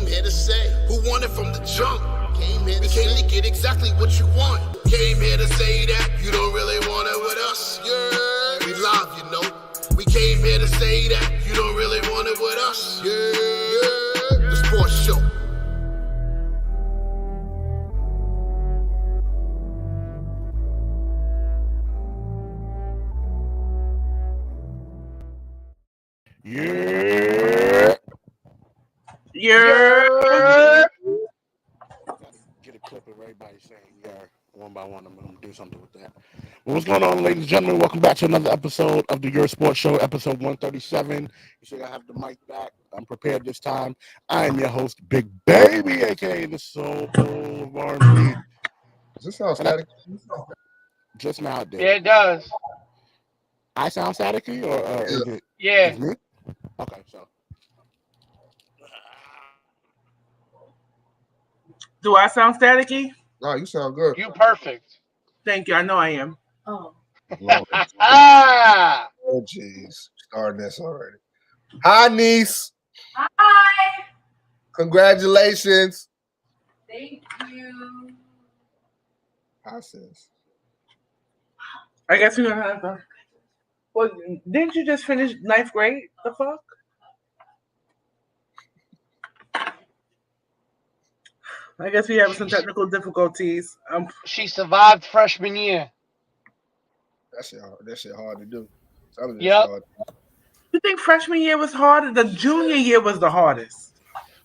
here to say who won it from the jump. We came to get exactly what you want. Came here to say that you don't really want it with us. Yeah, we live, you know. We came here to say that you don't really want it with us. Yeah, the sports show. Yerrr. Yerrr. Get a clip of everybody saying Yerrr one by one. I'm going to do something with that. Well, what's going on, ladies and gentlemen? Welcome back to another episode of the Yerrr Sports Show, episode 137. You see, I have the mic back. I'm prepared this time. I am your host, Big Baby, a.k.a. the Soul of R&B. Does this sound static? Just now it did. Yeah, it does. I sound staticky, or is it? Yeah. Is me? Okay, so. Do I sound staticky? No, you sound good. You perfect. Thank you. I know I am. Oh, Ah! oh, jeez. Starting this already. Hi, niece. Hi. Congratulations. Thank you. Hi, sis. I guess we're gonna have to. Well, didn't you just finish 9th grade? The fuck? I guess we have some technical difficulties. She survived freshman year. That shit hard to do. Yep. You think freshman year was harder? The junior year was the hardest.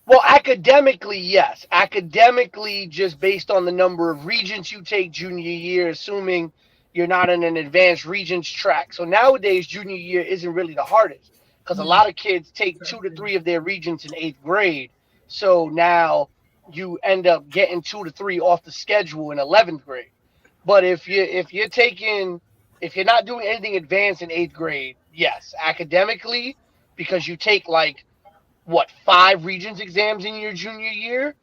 Well, academically, yes. Academically, just based on the number of regents you take junior year, assuming you're not in an advanced regents track. So nowadays, junior year isn't really the hardest because a lot of kids take 2 to 3 of their regents in 8th grade. So now you end up getting 2 to 3 off the schedule in 11th grade. But if you're not doing anything advanced in 8th grade, yes, academically, because you take 5 regents exams in your junior year,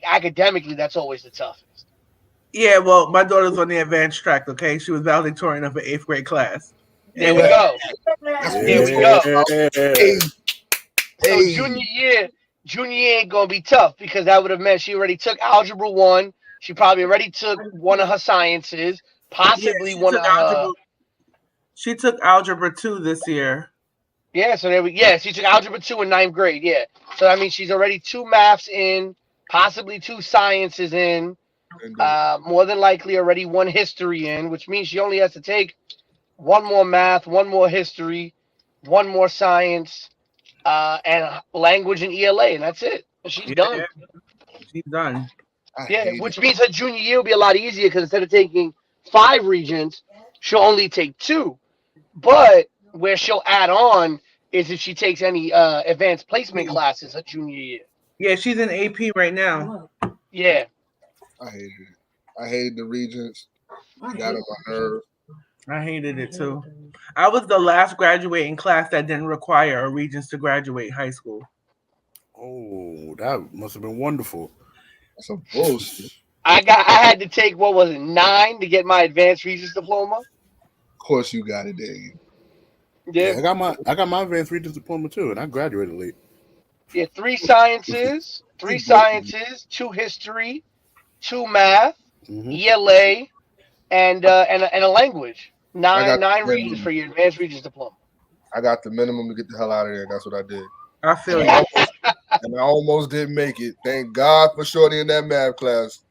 academically, that's always the toughest. Yeah, well, my daughter's on the advanced track, okay? She was valedictorian of an 8th grade class. There we go. There we go. Hey. So junior year ain't gonna be tough because that would have meant she already took algebra 1. She probably already took one of her sciences, possibly one of her. She took algebra 2 this year. Yeah, so she took algebra 2 in 9th grade. Yeah, so I mean she's already 2 maths in, possibly 2 sciences in, more than likely already 1 history in, which means she only has to take 1 more math, 1 more history, 1 more science. And language and ELA, and that's it. She's done. She's done. Yeah, which means her junior year will be a lot easier because instead of taking 5 regents, she'll only take 2. But where she'll add on is if she takes any advanced placement classes her junior year. Yeah, she's in AP right now. Yeah. I hated it. I hated the regents. I got on my nerves. I hated it too. I was the last graduating class that didn't require a regents to graduate high school. Oh, that must have been wonderful. That's some bullshit. I had to take 9 to get my advanced regents diploma. Of course you got it, Dave. Yeah, I got my advanced regents diploma too, and I graduated late. Yeah, 3 sciences, 2 history, 2 math, ELA, and a language. 9 regents for your advanced regents diploma. I got the minimum to get the hell out of there, and that's what I did. I feel you. And I almost didn't make it. Thank God for Shorty in that math class.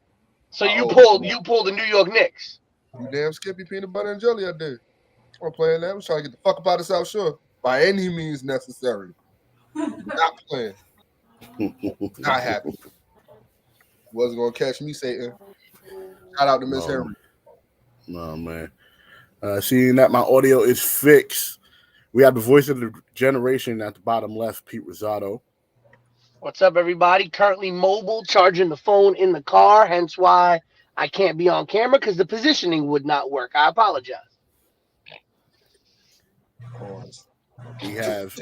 So you pulled the New York Knicks. You damn Skippy peanut butter and jelly I did. I'm playing that. I'm trying to get the fuck up out of South Shore by any means necessary. Not playing. Not happy. Wasn't gonna catch me, Satan. Shout out to Miss Henry. No, man. Seeing that my audio is fixed, we have the voice of the generation at the bottom left, Pete Rosado. What's up, everybody? Currently mobile, charging the phone in the car, hence why I can't be on camera because the positioning would not work. I apologize. We have,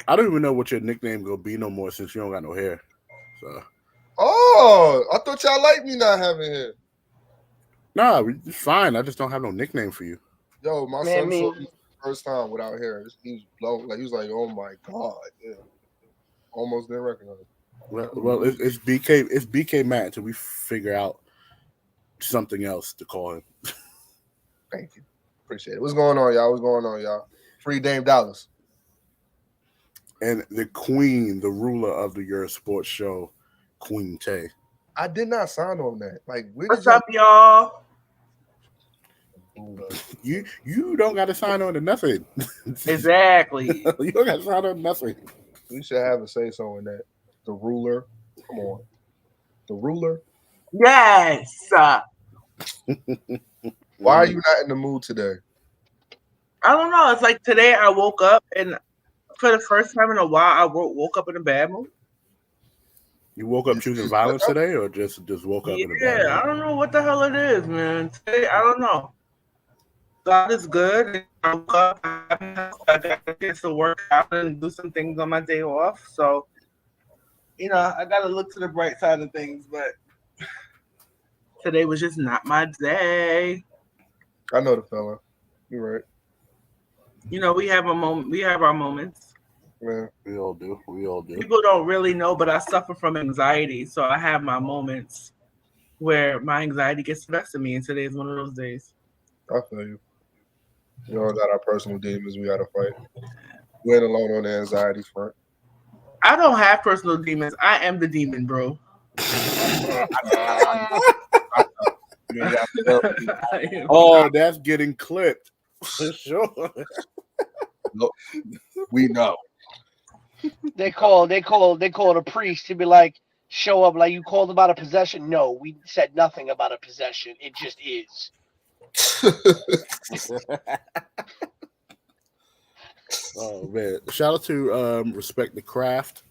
I don't even know what your nickname gonna be no more since you don't got no hair. So. Oh, I thought y'all liked me not having hair. Nah, it's fine. I just don't have no nickname for you. Yo, my son saw me the first time without hair. He was blown. He was like, "Oh my god, yeah. almost didn't recognize it. Well, it's BK. It's BK Matt until we figure out something else to call him. Thank you. Appreciate it. What's going on, y'all? Free Dame Dollars. And the queen, the ruler of the Yerrr Sports Show, Queen Tay. I did not sign on that. Like, What's up, y'all? You don't got to sign on to nothing. Exactly. You don't got to sign on to nothing. We should have a say so in that. The ruler. Come on. The ruler. Yes. Why are you not in the mood today? I don't know. It's like today I woke up and for the first time in a while I woke up in a bad mood. You woke up choosing violence today, or just woke up in a bad mood? Yeah, I don't know what the hell it is, man. Today, I don't know. God is good. I woke up. I got a chance to work out and do some things on my day off. So, you know, I got to look to the bright side of things. But today was just not my day. I know the fella. You're right. You know, we have a moment. We have our moments. Yeah. We all do. People don't really know, but I suffer from anxiety. So I have my moments where my anxiety gets the best of me. And today is one of those days. I feel you. We all got our personal demons we got to fight. We ain't alone on the anxiety front. I don't have personal demons. I am the demon, bro. Oh, that's getting clipped. For sure. No, we know. They called a priest to be like, show up like you called about a possession. No, we said nothing about a possession. It just is. Oh man! Shout out to Respect the Craft.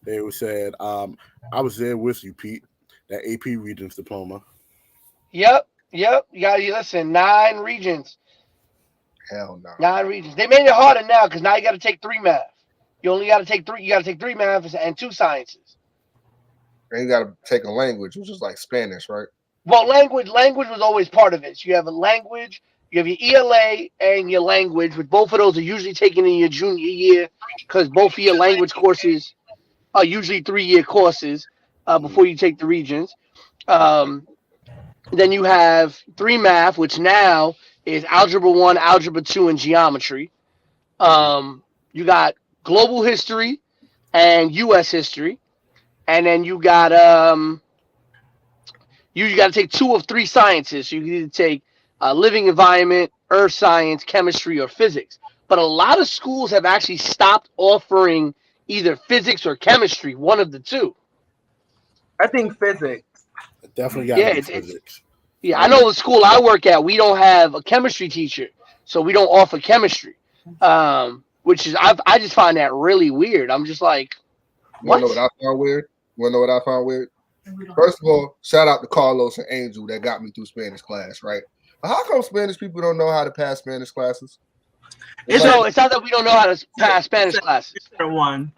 They said I was there with you, Pete. That AP Regents diploma. Yep. You gotta listen. 9 regions. Hell no. 9 regions. They made it harder now because now you got to take 3 math. You only got to take 3. You got to take 3 math and 2 sciences. And you got to take a language, which is like Spanish, right? Well, language was always part of it. So you have a language, you have your ELA and your language, which both of those are usually taken in your junior year because both of your language courses are usually 3-year courses before you take the regions. Then you have 3 math, which now is Algebra 1, Algebra 2, and Geometry. You got Global History and U.S. History. And then you got you got to take 2 of 3 sciences. So you can either take living environment, earth science, chemistry, or physics. But a lot of schools have actually stopped offering either physics or chemistry, one of the 2. I think physics. Definitely got physics. Yeah, I know the school I work at, we don't have a chemistry teacher, so we don't offer chemistry. Which is I just find that really weird. I'm just like, what? You know what I found weird? First of all, shout out to Carlos and Angel that got me through Spanish class, right? But how come Spanish people don't know how to pass Spanish classes? It's not that we don't know how to pass Spanish classes. Different one.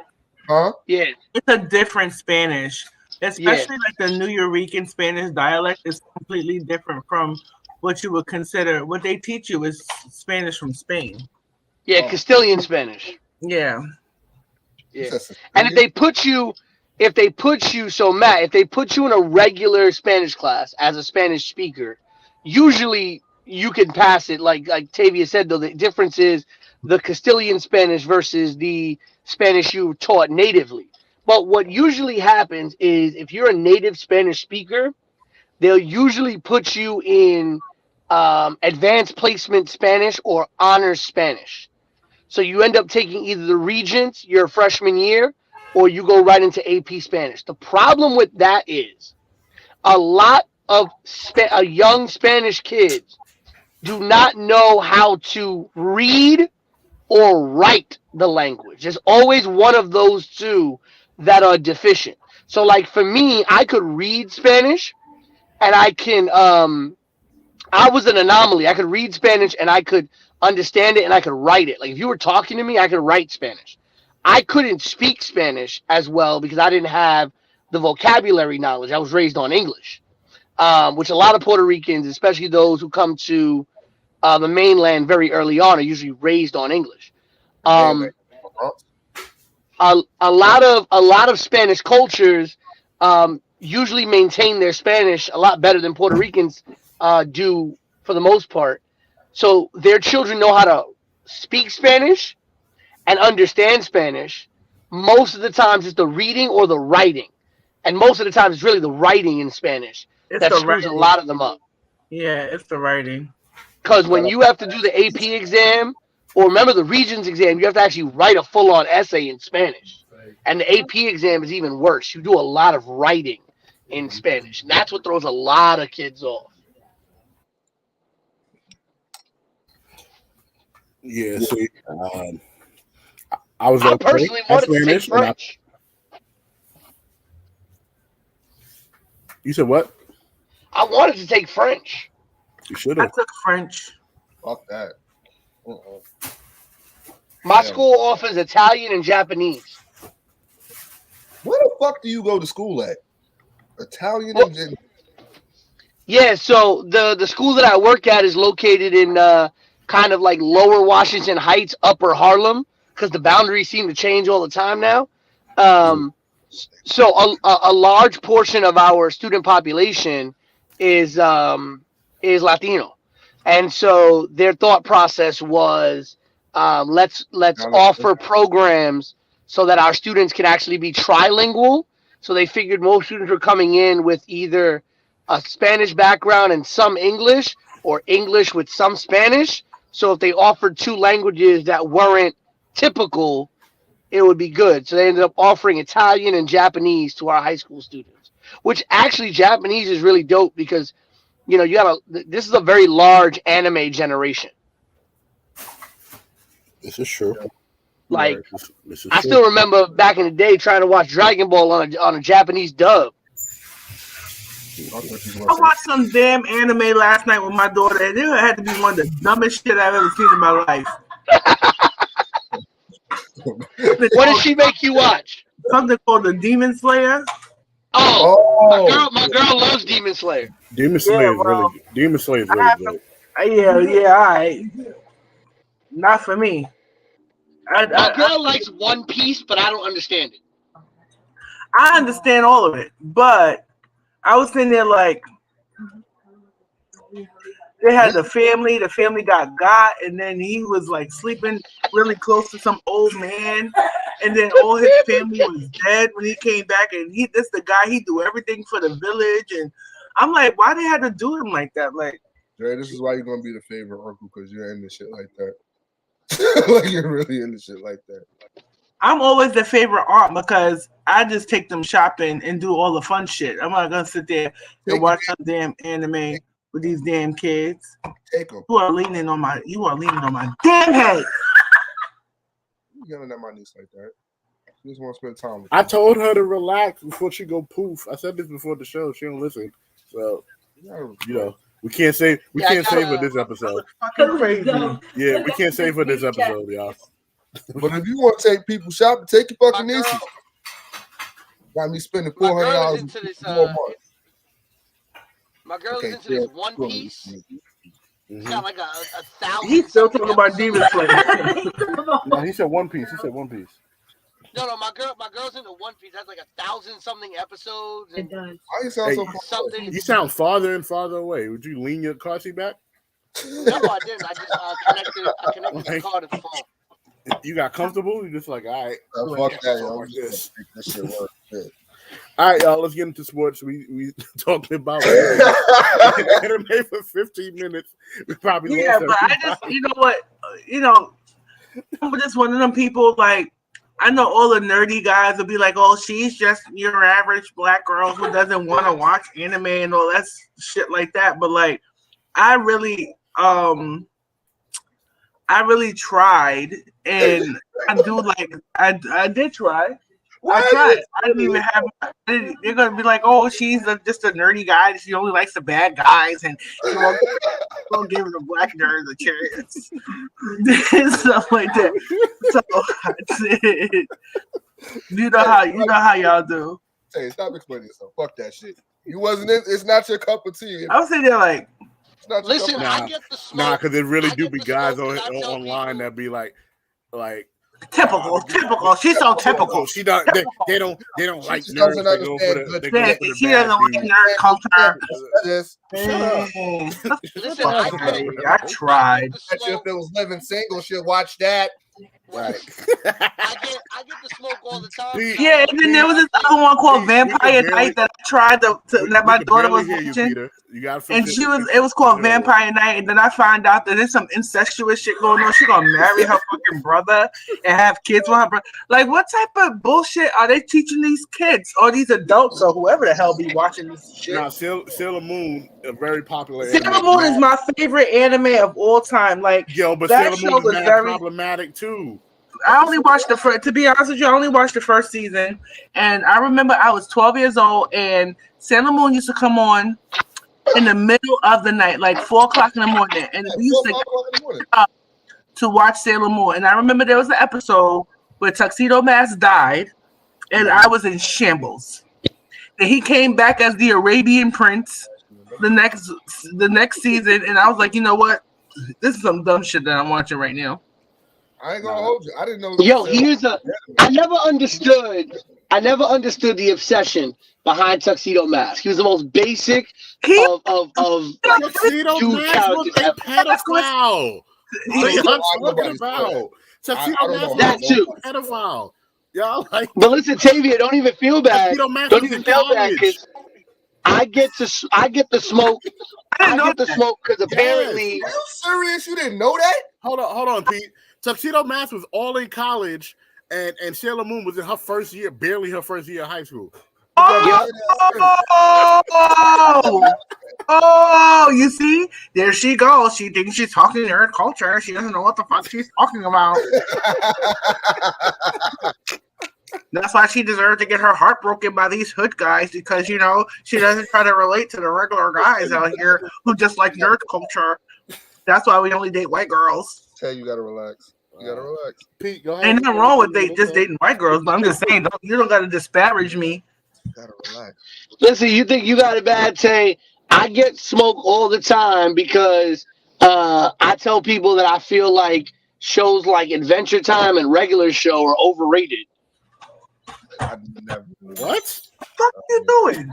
Huh? Yeah. It's a different Spanish. Especially like the New Yorican Spanish dialect is completely different from what you would consider. What they teach you is Spanish from Spain. Yeah, Castilian Spanish. Yeah. And if they put you so Matt, if they put you in a regular Spanish class as a Spanish speaker, usually you can pass it. Like Tavia said, though, the difference is the Castilian Spanish versus the Spanish you taught natively. But what usually happens is if you're a native Spanish speaker, they'll usually put you in advanced placement Spanish or honors Spanish. So you end up taking either the Regents your freshman year or you go right into AP Spanish. The problem with that is a lot of young Spanish kids do not know how to read or write the language. There's always one of those 2 that are deficient. So like for me, I could read Spanish and I can I was an anomaly. I could read Spanish and I could understand it and I could write it. Like if you were talking to me, I could write Spanish. I couldn't speak Spanish as well because I didn't have the vocabulary knowledge. I was raised on English, which a lot of Puerto Ricans, especially those who come to the mainland very early on, are usually raised on English. a lot of Spanish cultures usually maintain their Spanish a lot better than Puerto Ricans do for the most part. So their children know how to speak Spanish and understand Spanish. Most of the times it's the reading or the writing. And most of the time it's really the writing in Spanish that screws a lot of them up. Yeah, it's the writing. Because when you have to do the AP exam, or remember the Regents exam, you have to actually write a full-on essay in Spanish. And the AP exam is even worse. You do a lot of writing in Spanish. And that's what throws a lot of kids off. Yeah, see, I personally wanted to take French. You said what? I wanted to take French. You should I have. took French. Fuck that. My school offers Italian and Japanese. Where the fuck do you go to school at? Italian and yeah, so the school that I work at is located in kind of like lower Washington Heights, upper Harlem, because the boundaries seem to change all the time now. So a large portion of our student population is Latino, and so their thought process was let's offer programs so that our students can actually be trilingual. So they figured most students were coming in with either a Spanish background and some English, or English with some Spanish. So if they offered two languages that weren't typical, it would be good. So they ended up offering Italian and Japanese to our high school students, which actually Japanese is really dope because, you know, this is a very large anime generation. This is true. Like, this is I true. still remember back in the day trying to watch Dragon Ball on a Japanese dub. I watched some damn anime last night with my daughter, and it had to be one of the dumbest shit I've ever seen in my life. What did she make you watch? Something called the Demon Slayer. Oh, my girl loves Demon Slayer. Demon Slayer is really good. Yeah, all right. Not for me. My girl likes One Piece, but I don't understand it. I understand all of it, but I was sitting there like, they had the family got, and then he was like sleeping really close to some old man, and then all his family was dead when he came back, and this the guy, he do everything for the village, and I'm like, why they had to do him like that? Like, Dre, this is why you're gonna be the favorite uncle, because you're into shit like that. Like, you're really into shit like that. I'm always the favorite aunt because I just take them shopping and do all the fun shit. I'm not gonna sit there and watch some damn anime with these damn kids. Take them. You are leaning on my damn head. You yelling at my niece like that. She just want to spend time with I told her to relax before she go poof. I said this before the show. She don't listen. So, you know, we can't save for this episode. Fucking crazy. Yeah, we can't save for this episode, y'all. But if you want to take people shopping, take your fucking nieces. Got me spending $400 into this. more months. My girl is into this One Piece. It's got like a 1,000. He's still talking about Demon Slayer. No, he said One Piece. No, my girl's into One Piece. That's like 1,000 something episodes. And Why you sound so something. You sound farther and farther away. Would you lean your car seat back? No, I didn't. I just connected the car to the phone. You got comfortable? You're just like, all right. fuck that, yo. Like this. That shit work. Yeah. All right, y'all. Let's get into sports. We talking about anime for 15 minutes. We probably but I just, you know what, I'm just one of them people. Like, I know all the nerdy guys will be like, "Oh, she's just your average black girl who doesn't want to watch anime and all that shit like that." But like, I really tried, and I did try. I tried. I didn't even have. They're gonna be like, "Oh, she's just a nerdy guy. She only likes the bad guys, and don't give the black nerds a chance." Stuff like that. So that's it. You know how y'all do. Hey, stop explaining yourself. Fuck that shit. You wasn't in. It's not your cup of tea. I was sitting there like, listen, I get the smoke. Nah, because there really do be guys online that be like, Typical. She's so typical. She don't. They don't like just nerds. doesn't They go for understand the. good They go Yeah, for the she bad doesn't like dude. nerd culture. Just Listen, I get I tried. bet you if it was living single, she'll watch that. Right. I get the smoke all the time. Yeah, and then there was this other one called Vampire Night that I tried that my daughter was watching. Peter. You got And it was called Vampire Night, and then I find out that there's some incestuous shit going on. She's gonna marry her fucking brother and have kids with her brother. Like, what type of bullshit are they teaching these kids or these adults or whoever the hell be watching this shit? Now, Sailor Moon, a very popular. Sailor Moon is my favorite anime of all time. Like, but that Sailor show Moon is was very problematic too. I only watched the first. To be honest with you, I only watched the first season, and I remember I was 12 years old, and Sailor Moon used to come on in the middle of the night, like 4:00 in the morning, and we used to get up to watch Sailor Moon. And I remember there was an episode where Tuxedo Mask died, and I was in shambles. And he came back as the Arabian Prince the next season, and I was like, you know what? This is some dumb shit that I'm watching right now. I ain't gonna hold you. I didn't know. Yo, I never understood the obsession behind Tuxedo Mask. He was the most basic of Tuxedo dude Mask was characters a ever. pedophile. What are y'all talking about? Tuxedo Mask That too. was a pedophile. Y'all like. But listen, Tavia, don't even feel bad. Don't even feel bad because I get the smoke. I get the smoke because apparently. Are you serious? You didn't know that? Hold on, Pete. Tuxedo Mask was all in college, and Sailor Moon was in her first year, barely her first year of high school. Oh, you see? There she goes. She thinks she's talking nerd culture. She doesn't know what the fuck she's talking about. That's why she deserves to get her heart broken by these hood guys because, she doesn't try to relate to the regular guys out here who just like nerd culture. That's why we only date white girls. Tell you gotta relax. You gotta relax. Pete, go ahead. Ain't nothing wrong with just dating white girls, but I'm just saying, you don't gotta disparage me. You gotta relax. Listen, you think you got it bad, Tay? I get smoke all the time because I tell people that I feel like shows like Adventure Time and Regular Show are overrated. What? What the fuck are you doing?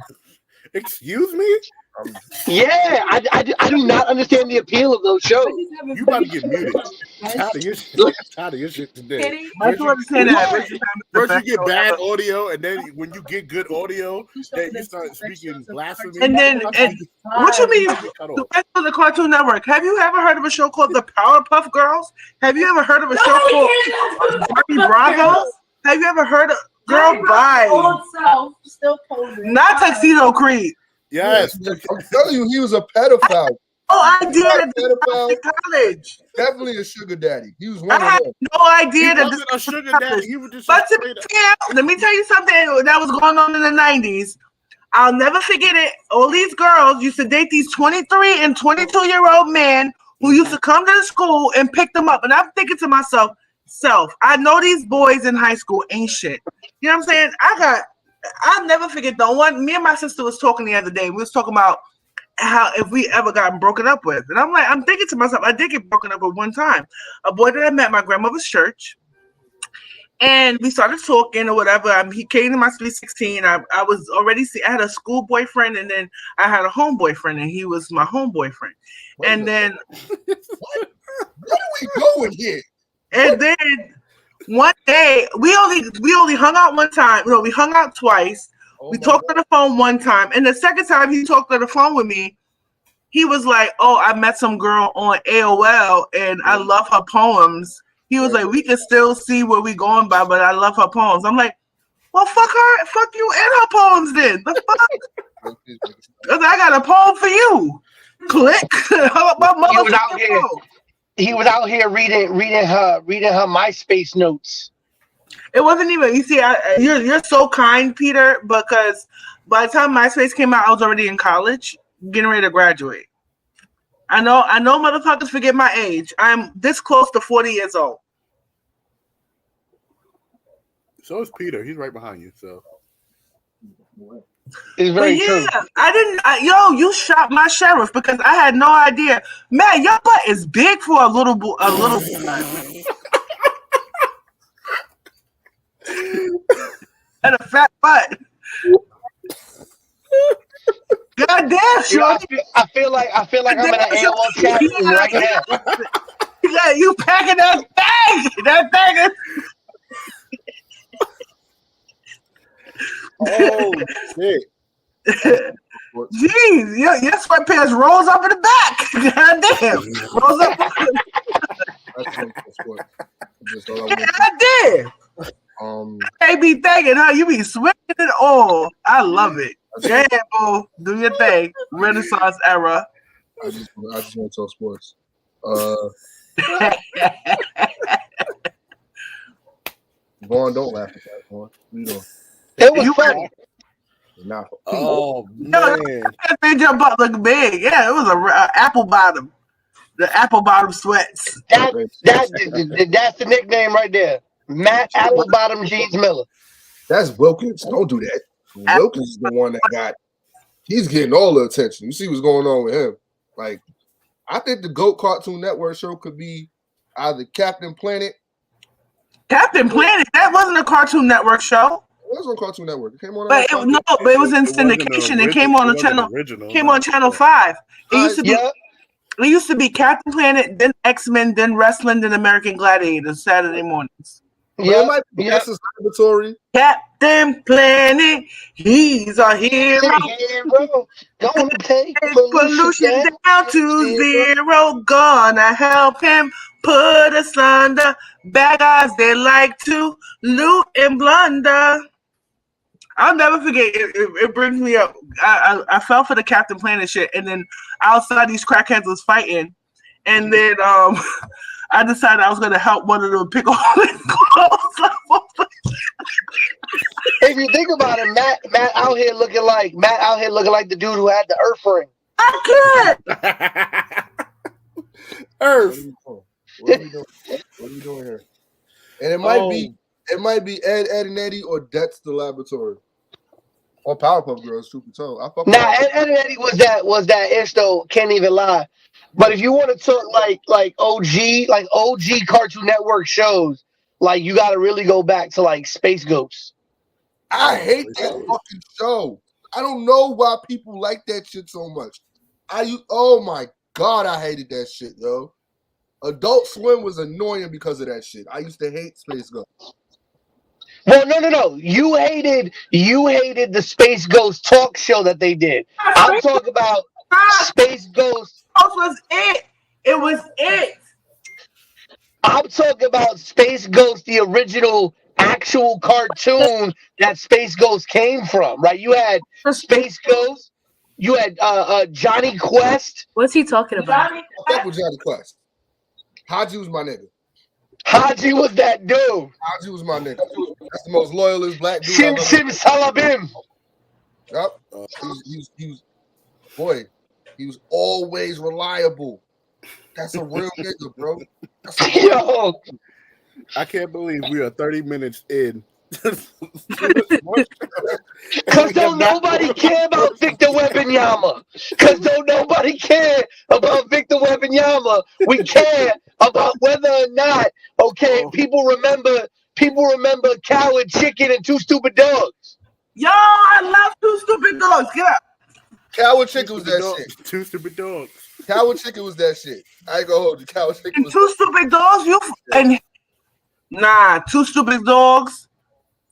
Excuse me? Yeah, I do not understand the appeal of those shows. You about to get muted. Tired of your shit today. First you get bad audio, and then when you get good audio, then you start speaking blasphemy. And what you mean? The rest of the Cartoon Network. Have you ever heard of a show called The Powerpuff Girls? Have you ever heard of a show called Barbie Bravo? Have you ever heard of Girl Bye? Old self, still posing. Not Tuxedo Creed. Yes. I'm telling you, he was a pedophile. I did at college. Definitely a sugar daddy. He was one I of had them. He no idea that wasn't a sugar daddy. He was just But to be fair, let me tell you something that was going on in the 90s. I'll never forget it. All these girls used to date these 23 and 22-year-old men who used to come to the school and pick them up. And I'm thinking to myself, I know these boys in high school ain't shit. You know what I'm saying? I'll never forget me and my sister was talking the other day. We was talking about how if we ever gotten broken up with. And I'm thinking to myself, I did get broken up with one time. A boy that I met at my grandmother's church. And we started talking or whatever. He came to my sweet 16. I was already I had a school boyfriend, and then I had a home boyfriend, and he was my home boyfriend. And then Where are we going here? And then one day we only hung out one time. No, we hung out twice. We talked on the phone one time, and the second time he talked on the phone with me, he was like, "Oh, I met some girl on AOL, and I love her poems." He was like, "We can still see where we going by, but I love her poems." I'm like, "Well, fuck her, fuck you and her poems then." The fuck? I got a poem for you. Click. He was out here reading her MySpace notes. It wasn't even. You see, you're so kind, Peter, because by the time MySpace came out, I was already in college, getting ready to graduate. I know, motherfuckers forget my age. I'm this close to 40 years old. So is Peter. He's right behind you. So it's very true. You shot my sheriff because I had no idea. Man, your butt is big for a little boy. and a fat butt. God damn, shorty. I feel like I'm in an AOL chat room right now. Yeah, you packing that thing. That thing is. Oh shit! Jeez, your sweatpants rolls up in the back. God damn, rolls up. Just all I God want. damn. I be thinking, huh? You be swinging it all. I love it. Yeah, boo. Do your thing. Renaissance era. I just want to tell sports. Vaughn, don't laugh at that, Vaughn. You know, It was funny. not. Oh man, That made your butt look big. Yeah, it was a apple bottom. The apple bottom sweats. That's the nickname right there. Matt Apple Bottom Jeans Miller. That's Wilkins. Don't do that. Wilkins is the one that got. He's getting all the attention. You see what's going on with him. Like, I think the GOAT Cartoon Network show could be either Captain Planet. Captain Planet. That wasn't a Cartoon Network show. It was on Cartoon Network. It came on. But it was in syndication. It came on the channel. Came on Channel 5. It used to be. Yeah. It used to be Captain Planet, then X-Men, then wrestling, then American Gladiators Saturday mornings. Yeah, it might be Nessa's Laboratory. Captain Planet, he's a hero. Gonna take pollution down to zero. Gonna help him put us under. Bad guys, they like to loot and blunder. I'll never forget. It brings me up. I fell for the Captain Planet shit, and then outside these crackheads was fighting, and then I decided I was gonna help one of them pick all his clothes. If you think about it, Matt out here looking like the dude who had the Earth ring. I can't. Earth. What are we doing here? And it might be Ed, and Eddie, or Dexter Laboratory. Or Powerpuff Girls, truth be told. Ed and Eddie was that ish though. Can't even lie. But if you want to talk like OG Cartoon Network shows, like you got to really go back to like Space Ghost. I hate that fucking show. I don't know why people like that shit so much. Oh my god, I hated that shit, yo. Adult Swim was annoying because of that shit. I used to hate Space Ghost. Well, no. You hated the Space Ghost talk show that they did. I'm talking about Space Ghost. Was it? It was it. I'm talking about Space Ghost, the original actual cartoon that Space Ghost came from, right? You had Space Ghost. You had Johnny Quest. What's he talking about? I fuck with Johnny Quest. Haji was my nigga. Haji was that dude. Haji was my nigga. That's the most loyalist black dude. Sim Salabim. Yep. He was always reliable. That's a real nigga, bro. Yo. I can't believe we are 30 minutes in. Because don't nobody care about Victor Wembanyama. Because don't nobody care about Victor Wembanyama. We care about whether or not, people remember Coward Chicken and Two Stupid Dogs. Yo, I love Two Stupid Dogs. Get up. Coward Chicken was that shit. Two Stupid Dogs. Coward Chicken was that shit. I ain't gonna hold you. Coward Chicken was Two Stupid Dogs. Two Stupid Dogs.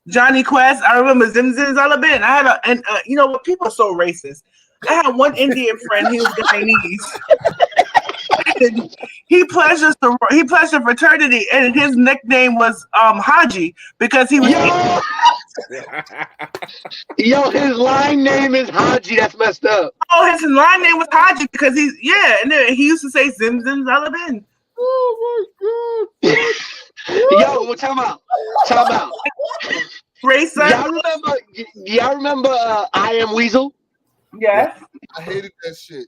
Johnny Quest. I remember Zim Zalabin. I had you know what? People are so racist. I had one Indian friend. He was Chinese. He pledged a fraternity, and his nickname was Haji because he was. Yo, his line name is Haji. That's messed up. Oh, his line name was Haji because and then he used to say Zim Zalabin. Oh my god. Yo, well, time out. Racist. Y'all remember I Am Weasel? Yes. I hated that shit.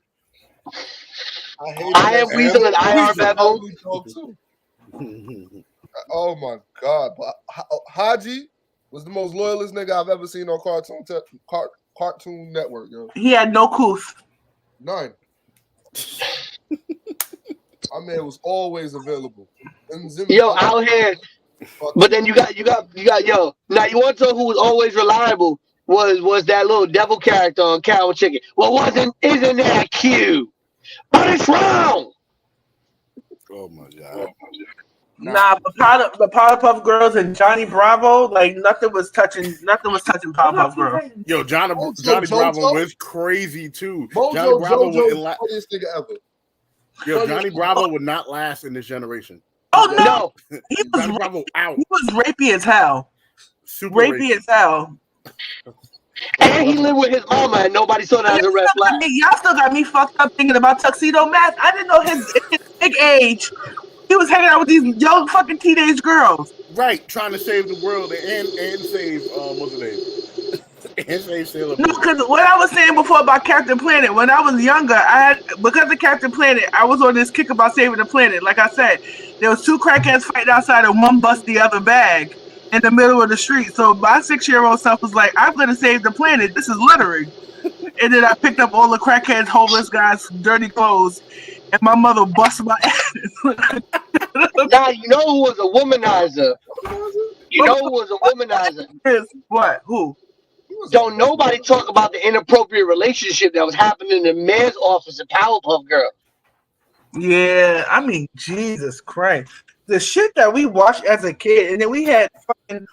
I Am Weasel and I Are Baboon. Oh my god. Haji was the most loyalist nigga I've ever seen on Cartoon Network, yo. He had no couth. None. My man was always available. Yo, out here, But then you got yo. Now you want to know who was always reliable was that little devil character on Cow and Chicken. Well, isn't that cute? But it's wrong. Oh my god. Nah, the Powerpuff Girls and Johnny Bravo, like nothing was touching Powerpuff Girls. Yo, Johnny Bravo was crazy too. Mojo Johnny Bravo Jojo would funniest nigga ever. Yo, Johnny Bravo would not last in this generation. Oh no, Johnny Bravo out. He was rapey as hell. Super rapey as hell. And he lived with his mama, and nobody saw that as a red flag. Y'all still got me fucked up thinking about Tuxedo Mask. I didn't know his big age. He was hanging out with these young fucking teenage girls. Right, trying to save the world and save what's her name? And save Sailor Moon. No, because what I was saying before about Captain Planet, when I was younger, because of Captain Planet, I was on this kick about saving the planet. Like I said, there was two crackheads fighting outside and one bust the other bag in the middle of the street. So my 6-year-old self was like, I'm going to save the planet. This is littering. And then I picked up all the crackheads, homeless guys, dirty clothes, and my mother busted my ass. Now, you know who was a womanizer? You know who was a womanizer? What? Who? Don't nobody talk about the inappropriate relationship that was happening in the mayor's office at Powerpuff Girl. Yeah, I mean, Jesus Christ. The shit that we watched as a kid, and then we had fucking,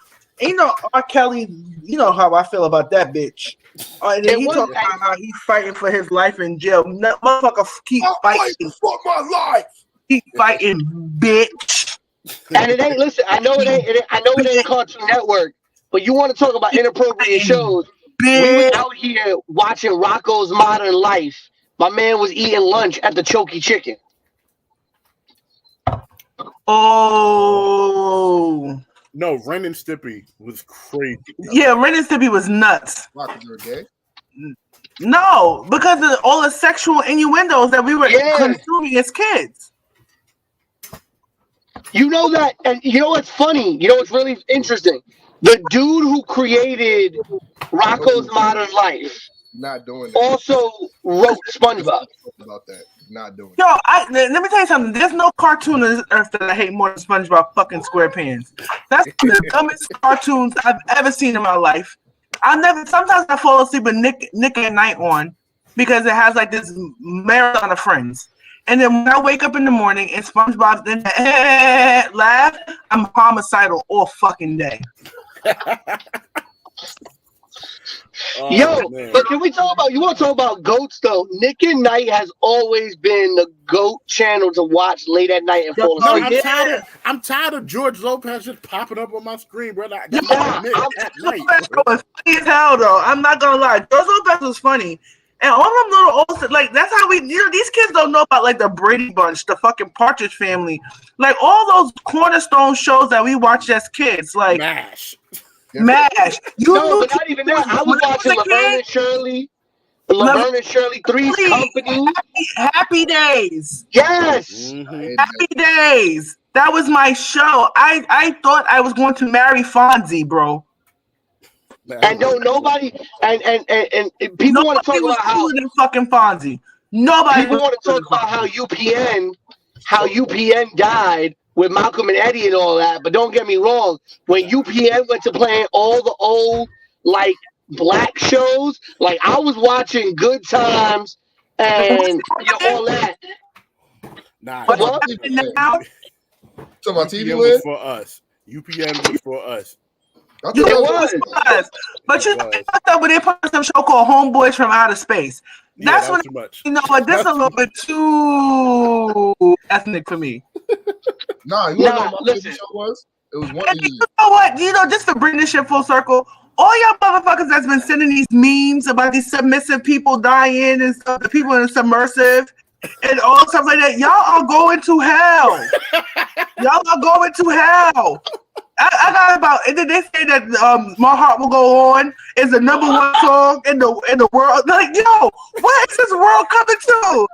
R. Kelly, you know how I feel about that bitch. And then he talking about how he's fighting for his life in jail. Motherfucker, keep fighting for my life. Keep fighting, bitch. And it ain't, listen, I know it ain't Cartoon Network, but you want to talk about inappropriate shows. Bitch. We were out here watching Rocco's Modern Life. My man was eating lunch at the Choky Chicken. Oh. No, Ren and Stimpy was crazy. Yeah, Ren and Stimpy was nuts. Okay. No, because of all the sexual innuendos that we were consuming as kids. You know that, and you know what's funny? You know what's really interesting? The dude who created Rocco's Modern Life not doing that. Also wrote SpongeBob. About that. Not doing Yo, let me tell you something. There's no cartoon on this earth that I hate more than SpongeBob fucking SquarePants. That's the dumbest cartoons I've ever seen in my life. Sometimes I fall asleep with Nick at Night on because it has like this marathon of Friends. And then when I wake up in the morning and SpongeBob's in the laugh, I'm homicidal all fucking day. But can we talk about, you want to talk about goats though? Nick at Night has always been the GOAT channel to watch late at night and fall asleep. I'm tired of George Lopez just popping up on my screen, brother. George Lopez was funny as hell though. I'm not gonna lie. George Lopez was funny. And all them little old, like, that's how these kids don't know about, like, the Brady Bunch, the fucking Partridge Family. Like, all those cornerstone shows that we watched as kids. Like, MASH. But not even that. I was watching Laverne and Shirley, Three's Company. Happy Days. Yes. Mm-hmm. Happy Days. That was my show. I thought I was going to marry Fonzie, bro. And don't nobody and people want to talk about how fucking Fonzie. Nobody people want to talk about how UPN died with Malcolm and Eddie and all that. But don't get me wrong, when UPN went to playing all the old like black shows, like I was watching Good Times and all that. Nah, so my TV was for us. UPN was for us. It was. But you fucked up when they put some show called Homeboys from Outer Space. That's when, you know what, this is a little bit too ethnic for me. Nah, you know what my favorite show was? It was one. You know what? Just to bring this shit full circle, all y'all motherfuckers that's been sending these memes about these submissive people dying and stuff, the people in the submersive and all stuff like that, y'all are going to hell. Y'all are going to hell. I got about, and then they say that My Heart Will Go On is the #1 song in the world. Like, yo, what is this world coming to?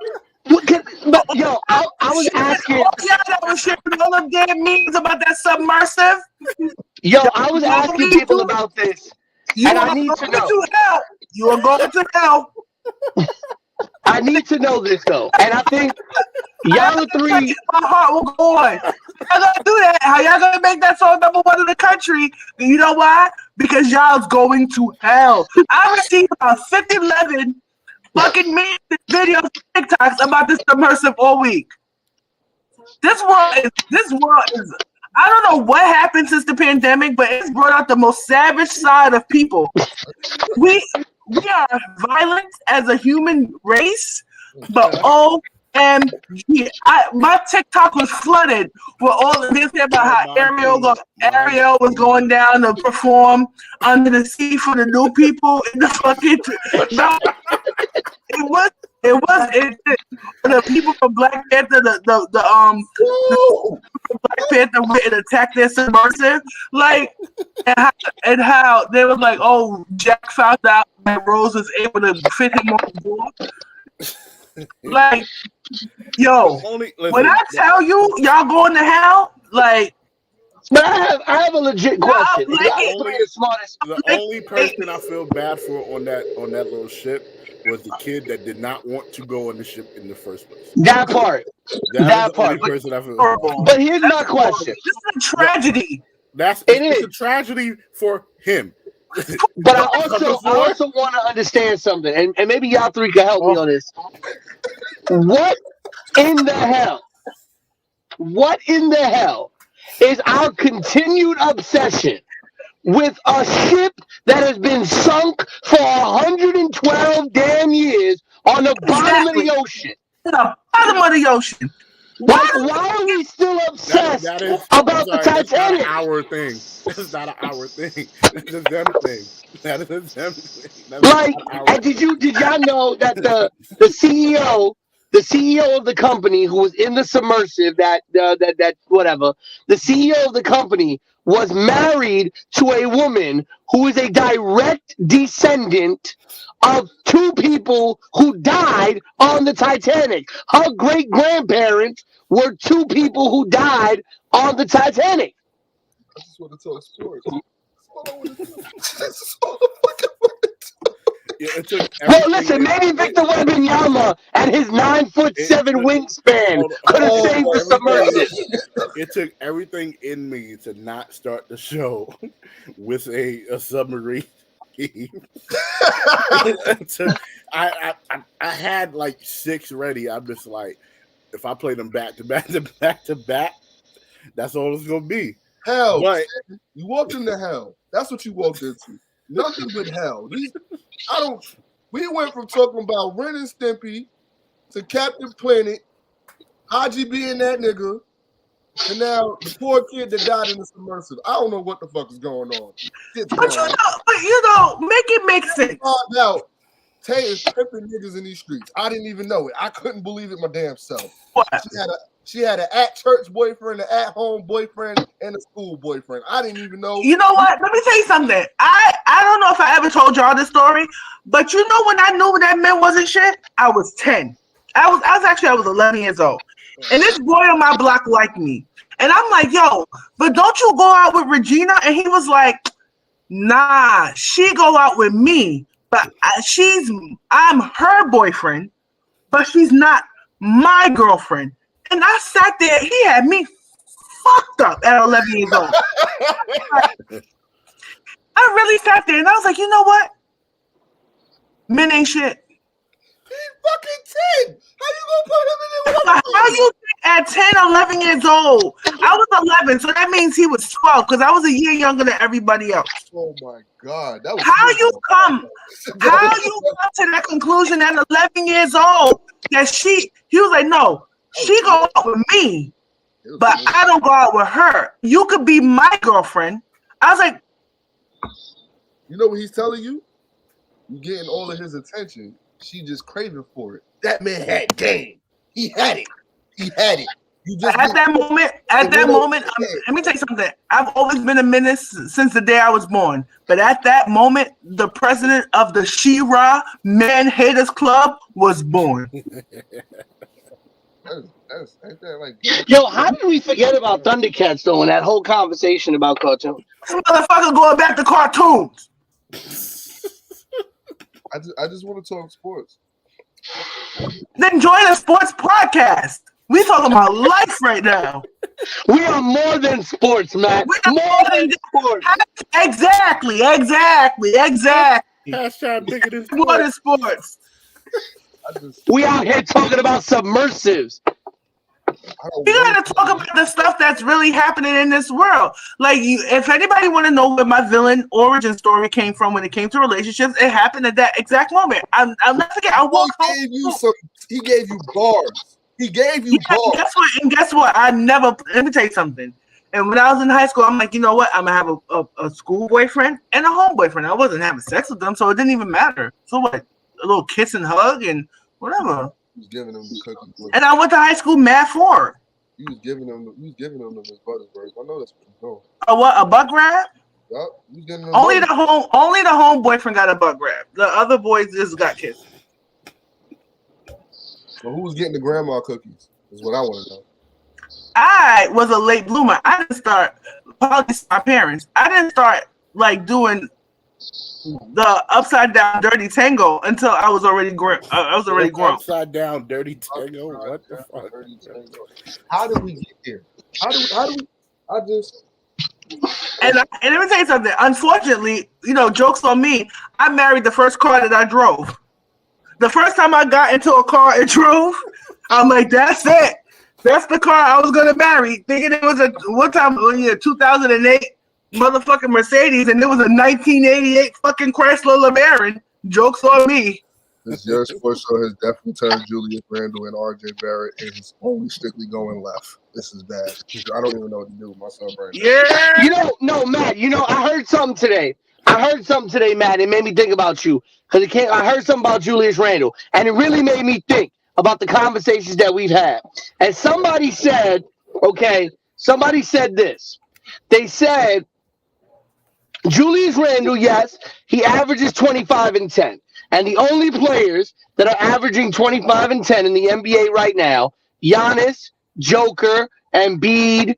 But yo, I was asking. Y'all that was sharing all of damn memes about that submersive. Yo, I was asking people about this, and I need to know. You are going to hell. I need to know this though, and I think y'all three. My heart will go on. How y'all gonna do that? How y'all gonna make that song #1 in the country? You know why? Because y'all's going to hell. I received about 50-11 fucking memes, videos, TikToks about this submersive all week. This world is. I don't know what happened since the pandemic, but it's brought out the most savage side of people. We are violent as a human race, but OMG, my TikTok was flooded with all the things about how Ariel was going down to perform under the sea for the new people in the fucking. No, the people from Black Panther, the Black Panther went and attacked their submersive, like, and how they was like, oh, Jack found out that Rose was able to fit him on board. Like, yo, when I tell you y'all going to hell, like. But I have a legit question. The only person I feel bad for on that little ship was the kid that did not want to go on the ship in the first place. That part. That part. Person I feel but here's my question. This is a tragedy. It's a tragedy for him. But I also want to understand something, and maybe y'all three can help me on this. What in the hell? What in the hell is our continued obsession with a ship that has been sunk for 112 damn years on the bottom of the ocean? The bottom of the ocean. Why are we still obsessed about the Titanic? That's not our thing. That's not our thing. That's a them thing. That is a them thing. Like, did y'all know that the CEO of the company who was in the submersive, that whatever, the CEO of the company was married to a woman who is a direct descendant of two people who died on the Titanic. Her great-grandparents were two people who died on the Titanic. I just want to talk sports. That's all I fucking want to talk. Well, listen, maybe Victor Wembanyama and his 9'7" wingspan could have saved the submersive. It took everything in me to not start the show with a submarine game. I had like 6 ready. I'm just like, if I play them back to back, that's all it's gonna be. Hell, but you walked into hell. That's what you walked into. Nothing but hell. We went from talking about Ren and Stimpy to Captain Planet, Haji being that nigga, and now the poor kid that died in the submersive. I don't know what the fuck is going on. But you know, make it make sense. Found out Tay is pimping niggas in these streets. I didn't even know it. I couldn't believe it my damn self. What? She had an at-church boyfriend, an at-home boyfriend, and a school boyfriend. I didn't even know. You know what? Let me tell you something. I don't know if I ever told y'all this story, but you know when I knew that man wasn't shit? I was 10. I was 11 years old. And this boy on my block liked me. And I'm like, yo, but don't you go out with Regina? And he was like, nah, she go out with me. But I'm her boyfriend, but she's not my girlfriend. And I sat there, he had me fucked up at 11 years old. I really sat there and I was like, you know what? Men ain't shit. He's fucking 10. How you gonna put him in there? How you think at 10, 11 years old? I was 11, so that means he was 12 because I was a year younger than everybody else. Oh my God. That was how you come to that conclusion at 11 years old that he was like, no, she go out with me, but I don't go out with her. You could be my girlfriend. I was like, you know what he's telling you? You're getting all of his attention. She just craving for it. That man had game. He had it. You just at that moment, let me tell you something. I've always been a menace since the day I was born. But at that moment, the president of the She-Ra Man Haters Club was born. Yo, how did we forget about Thundercats though in that whole conversation about cartoons? This motherfucker going back to cartoons. I just want to talk sports. Then join a sports podcast. We talking about life right now. We are more than sports, man. We are More than sports. Exactly. Hashtag bigger than More than sports. sports. We out here talking about submersives. We gotta talk about the stuff that's really happening in this world. Like, if anybody want to know where my villain origin story came from when it came to relationships, it happened at that exact moment. I'll never forget. I walked home. He gave you bars. He gave you bars. Guess what? I never. Let me tell you something. And when I was in high school, I'm like, you know what? I'm gonna have a school boyfriend and a home boyfriend. I wasn't having sex with them, so it didn't even matter. So what? A little kiss and hug and whatever. He was giving them the cookies. And I went to high school mad for. He was giving them the his Buttersburg. I know that's what you're doing. A what? A butt grab? Yep. He was getting them Only the home boyfriend got a butt grab. The other boys just got kissed. So who was getting the grandma cookies? Is what I want to know. I was a late bloomer. I didn't start. Apologies to my parents. I didn't start like doing the upside down dirty tango until I was already grown. Upside down dirty tango. What the fuck? How did we get here? How do we? And let me tell you something. Unfortunately, jokes on me. I married the first car that I drove. The first time I got into a car and drove, I'm like, that's it. That's the car I was gonna marry. Thinking it was a 2008 motherfucking Mercedes, and it was a 1988 fucking Chrysler LeBaron. Jokes on me. This Yerrr Sports Show has definitely turned Julius Randle and RJ Barrett, and he's only strictly going left. This is bad. I don't even know what to do with myself right now. Yeah. Matt. I heard something today. Matt. It made me think about you because I heard something about Julius Randle, and it really made me think about the conversations that we've had. And somebody said this. They said Julius Randle, yes, he averages 25 and 10. And the only players that are averaging 25 and 10 in the NBA right now, Giannis, Joker, Embiid,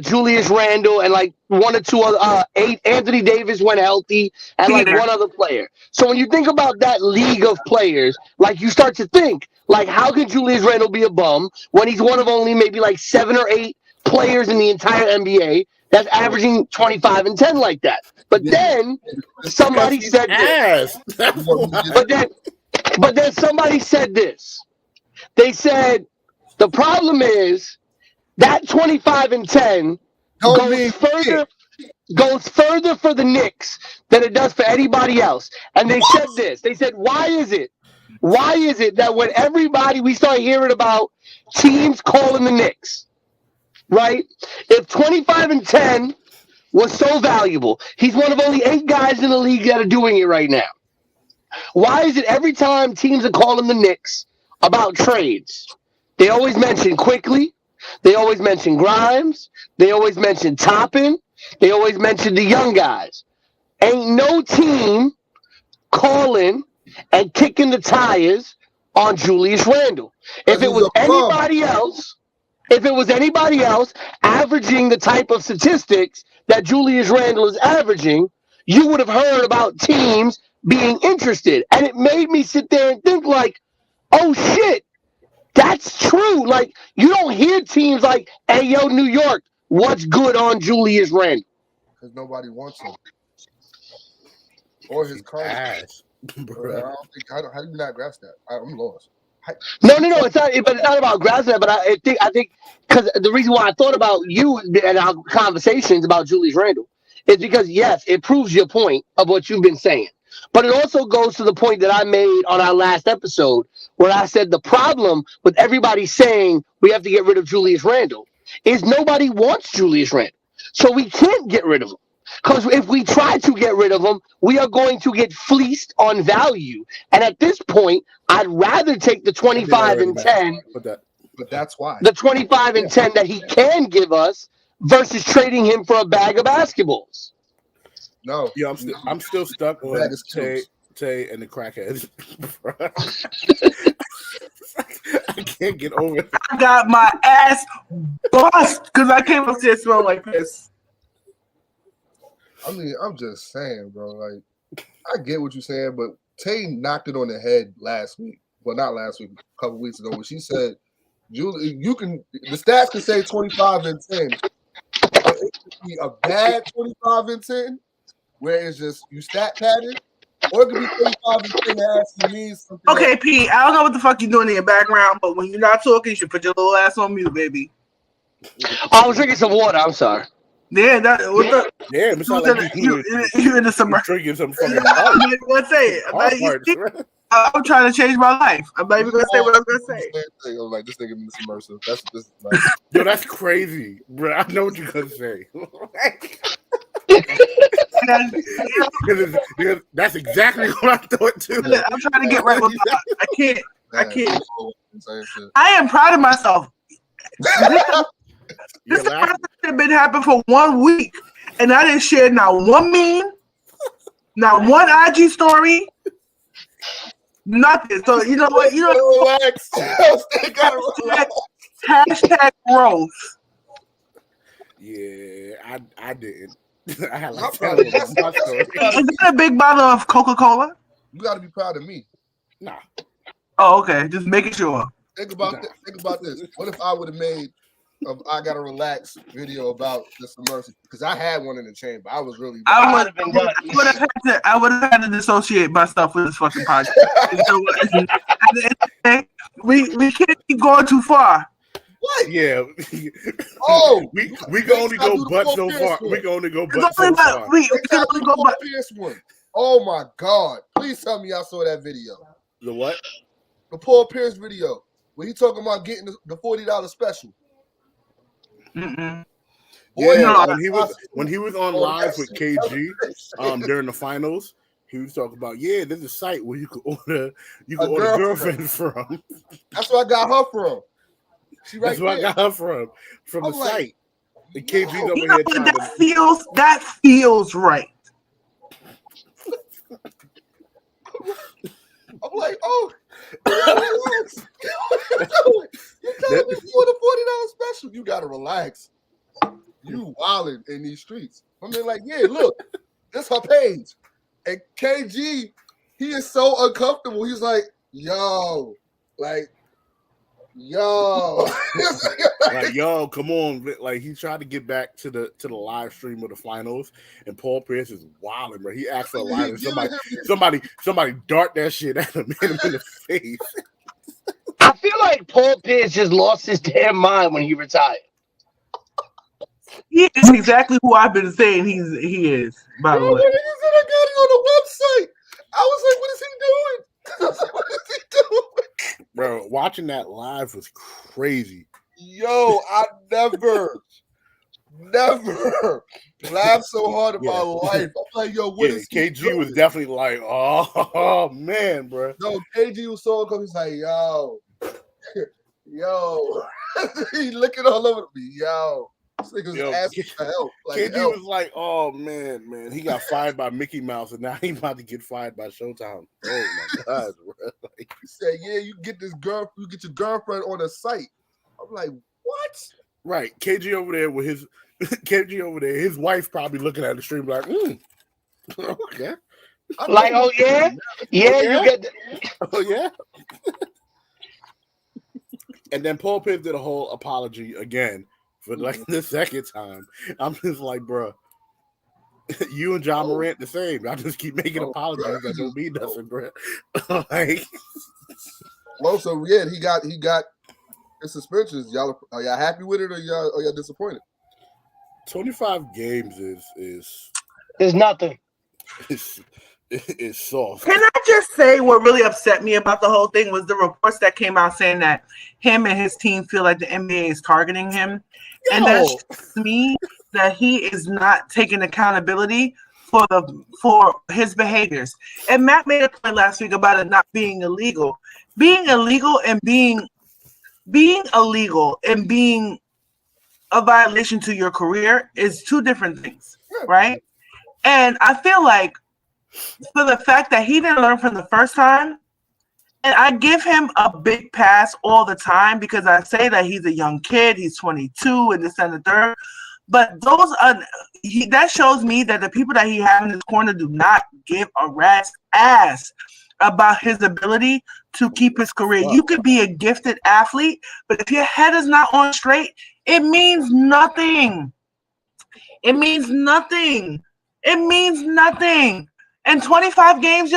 Julius Randle, and like one or two other, Anthony Davis went healthy, and like one other player. So when you think about that league of players, like you start to think, like, how can Julius Randle be a bum when he's one of only maybe like 7 or 8 players in the entire NBA that's averaging 25 and 10 like that? But then somebody said this. But then somebody said this. They said the problem is that 25 and 10 goes further for the Knicks than it does for anybody else. And they said this. They said, why is it that when we start hearing about teams calling the Knicks, right? If 25 and 10 was so valuable, he's one of only 8 guys in the league that are doing it right now. Why is it every time teams are calling the Knicks about trades, they always mention Quickly, they always mention Grimes, they always mention Toppin, they always mention the young guys. Ain't no team calling and kicking the tires on Julius Randle. If it was anybody else averaging the type of statistics that Julius Randle is averaging, you would have heard about teams being interested. And it made me sit there and think like, oh shit, that's true. Like, you don't hear teams like, hey, yo, New York, what's good on Julius Randle? Because nobody wants him. Or his cards. How do you not grasp that? I'm lost. No, it's not. But it's not about grasping that. But I think because the reason why I thought about you and our conversations about Julius Randle is because yes, it proves your point of what you've been saying. But it also goes to the point that I made on our last episode where I said the problem with everybody saying we have to get rid of Julius Randle is nobody wants Julius Randle, so we can't get rid of him. Because if we try to get rid of him, we are going to get fleeced on value. And at this point, I'd rather take the 25 and 10. But that's why. The 25 and 10 that he can give us versus trading him for a bag of basketballs. No. Yeah, I'm still stuck on Tay and the crackheads. I can't get over it. I got my ass bust because I came up here smelling like this. I mean, I'm just saying, bro. Like, I get what you're saying, but Tay knocked it on the head last week. Well, not last week, a couple weeks ago, when she said You can the stats can say 25 and 10, but it could be a bad 25 and 10 where it's just you stat padded, or it could be 25 and 10 that actually means something. Okay, Pete, I don't know what the fuck you're doing in your background, but when you're not talking, you should put your little ass on mute, baby. I was drinking some water. I'm sorry. Yeah, Yeah, it sounds like you in the summer. Drinking some fucking I'm not even gonna say it. I'm trying to change my life. I'm not even gonna say what I was gonna say. I was like, this nigga in this immersive. That's what this is like. Yo, that's crazy, bro. I know what you're gonna say. That's exactly what I thought too. I'm trying to get right with that. I can't. I am proud of myself. This has been happening for 1 week, and I didn't share not one meme, not one IG story, nothing. So you know what? Relax. Hashtag growth. Yeah, I didn't. I had I'm like proud of Is that a big bottle of Coca-Cola? You got to be proud of me. Nah. Oh, okay. Just making sure. Think about this. What if I would have made I Gotta Relax video about this immersive? Because I had one in the chamber. I was really. I would have had to dissociate myself with this fucking podcast. We can't keep going too far. What? Yeah. Oh, we can only go but so far. We can only go but so far. We can only go but. One. Oh my God! Please tell me y'all saw that video. The what? The Paul Pierce video where he talking about getting the $40 special. Mm-mm. Yeah, no, when he was on live with KG during the finals, he was talking about there's a site where you can order a girlfriend from. That's where I got her from. That's where I got her from the site. The KG's over you know here what that feels right. I'm like, oh, you're telling me for the $40 special, you gotta relax. You wilding in these streets. I mean, like, yeah, look, this her page. And KG, he is so uncomfortable. He's like, yo, like, come on. Like, he tried to get back to the live stream of the finals, and Paul Pierce is wilding, bro. He asked for a line, and somebody dart that shit at him, hit him in the face. I feel like Paul Pierce just lost his damn mind when he retired. He is exactly who I've been saying he is, by the way. He said I got it on the website. I was like, what is he doing? I was like, what is he doing? Bro, watching that live was crazy. Yo, I never laughed so hard in my life. I'm like, yo, what is he KG doing? was definitely like, oh man, bro. No, KG was so uncomfortable. He's like, yo. He looking all over me, yo. This nigga's asking for help. Like, KG help. was like, oh man, he got fired by Mickey Mouse, and now he's about to get fired by Showtime. Oh my God, bro. Like, he said, yeah, you get your girlfriend on a site. I'm like, what? Right, KG over there with his wife probably looking at the stream like, okay. Like, oh yeah, you get. Oh yeah. And then Paul Pierce did a whole apology again for like the second time. I'm just like, bro, you and John Morant the same. I just keep making apologies that don't mean nothing, bro. Like, well, so yeah, he got his suspensions. Y'all are y'all happy with it, or y'all disappointed? 25 games is nothing. It's soft. Can I just say what really upset me about the whole thing was the reports that came out saying that him and his team feel like the NBA is targeting him. Yo. And that shows me that he is not taking accountability for his behaviors. And Matt made a point last week about it not being illegal. Being illegal and being illegal and being a violation to your career is two different things, right? And I feel like for the fact that he didn't learn from the first time, and I give him a big pass all the time because I say that he's a young kid, he's 22 and this and the third, but that shows me that the people that he has in his corner do not give a rat's ass about his ability to keep his career. You could be a gifted athlete, but if your head is not on straight, it means nothing. It means nothing. It means nothing. And 25 games,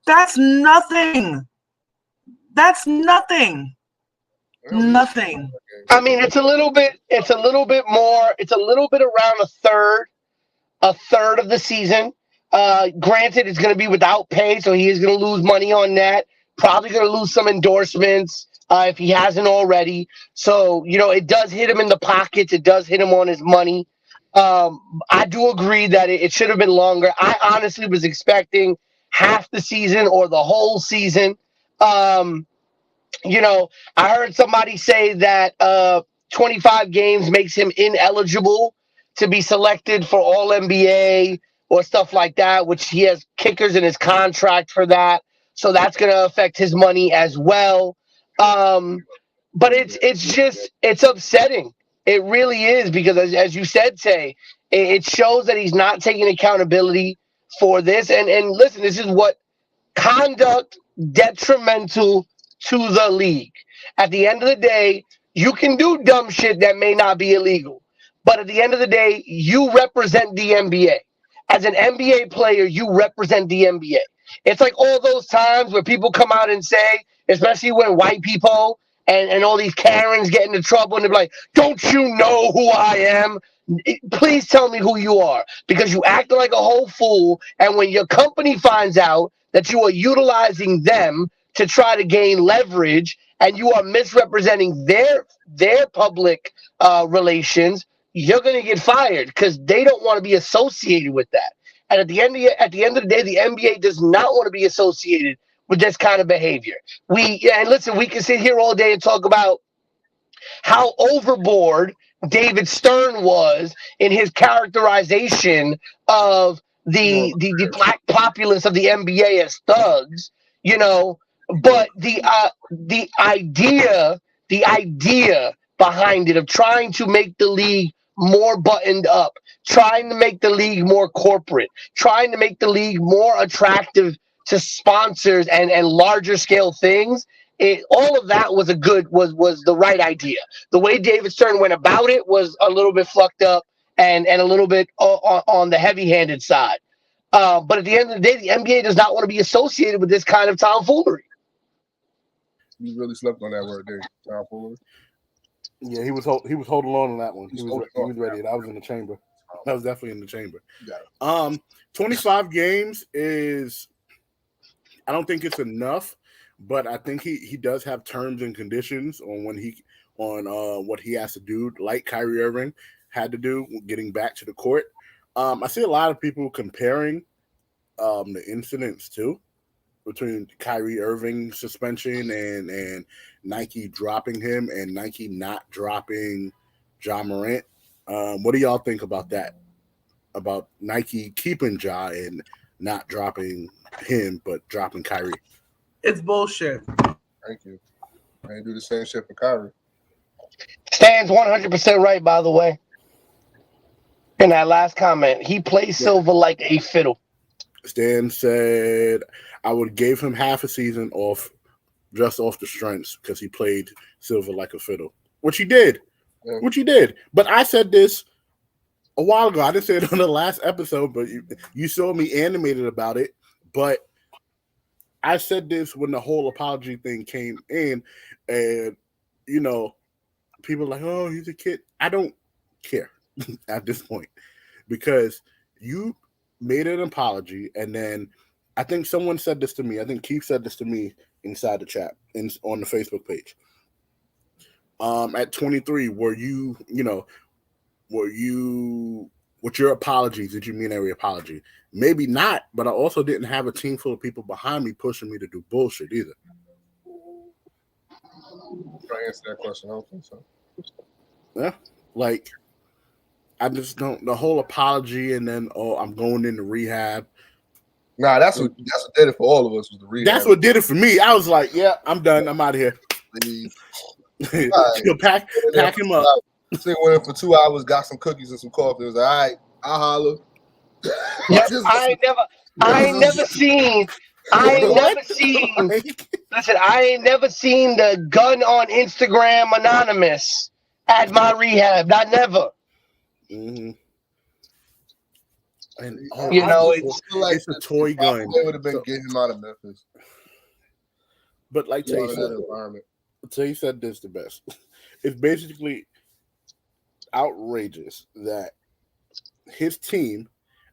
that's nothing. That's nothing. Nothing. I mean, it's a little bit more. It's a little bit around a third of the season. Granted, it's going to be without pay, so he is going to lose money on that. Probably going to lose some endorsements if he hasn't already. So, it does hit him in the pockets. It does hit him on his money. I do agree that it should have been longer. I honestly was expecting half the season or the whole season. I heard somebody say that 25 games makes him ineligible to be selected for All NBA or stuff like that, which he has kickers in his contract for that. So that's going to affect his money as well. But it's upsetting. It really is, because as you said, Tay, it shows that he's not taking accountability for this. And listen, this is what conduct detrimental to the league. At the end of the day, you can do dumb shit that may not be illegal. But at the end of the day, you represent the NBA. As an NBA player, you represent the NBA. It's like all those times where people come out and say, especially when white people and all these Karens get into trouble and they're like, don't you know who I am? Please tell me who you are, because you acted like a whole fool. And when your company finds out that you are utilizing them to try to gain leverage and you are misrepresenting their public relations, you're going to get fired, because they don't want to be associated with that. And at the end of the day, the NBA does not want to be associated with this kind of behavior. And listen, we can sit here all day and talk about how overboard David Stern was in his characterization of the black populace of the NBA as thugs, but the idea behind it of trying to make the league more buttoned up, trying to make the league more corporate, trying to make the league more attractive to sponsors and larger scale things. All of that was was the right idea. The way David Stern went about it was a little bit fucked up and a little bit on the heavy-handed side. But at the end of the day, the NBA does not want to be associated with this kind of tomfoolery. You really slept on that word there, tomfoolery. Yeah, he was holding on that one. He was ready. I was in the chamber. I was definitely in the chamber. 25 games is, I don't think it's enough, but I think he does have terms and conditions on what he has to do, like Kyrie Irving had to do getting back to the court. I see a lot of people comparing the incidents too, between Kyrie Irving suspension and Nike dropping him and Nike not dropping Ja Morant. What do y'all think about that? About Nike keeping Ja and not dropping him, but dropping Kyrie? It's bullshit. Thank you. I ain't do the same shit for Kyrie. Stan's 100% right, by the way. In that last comment, he plays Silver like a fiddle. Stan said, I would give him half a season just off the strengths, because he played Silver like a fiddle, which he did. Yeah. Which he did. But I said this a while ago. I didn't say it on the last episode, but you saw me animated about it. But I said this when the whole apology thing came in, and, people are like, oh, he's a kid. I don't care at this point, because you made an apology, and then I think someone said this to me. I think Keith said this to me inside the chat on the Facebook page. At 23, were you with your apologies, did you mean every apology? Maybe not, but I also didn't have a team full of people behind me pushing me to do bullshit either. Try to answer that question. I don't think so. Yeah, like, I just don't, the whole apology and then, I'm going into rehab. Nah, that's what did it for all of us, was the rehab. That's what did it for me. I was like, yeah, I'm done. I'm out of here. Pack him up. Went in for 2 hours, got some cookies and some coffee. It was like, all right, I'll holler. Yes, I ain't never seen I ain't What? never seen. Listen, I ain't never seen the gun on Instagram anonymous at my rehab. Not never. Mm-hmm. And You know, it's a toy gun. They would have been getting him out of Memphis. But like Tay Out of said, that environment. Tay said this the best. It's basically outrageous that his team,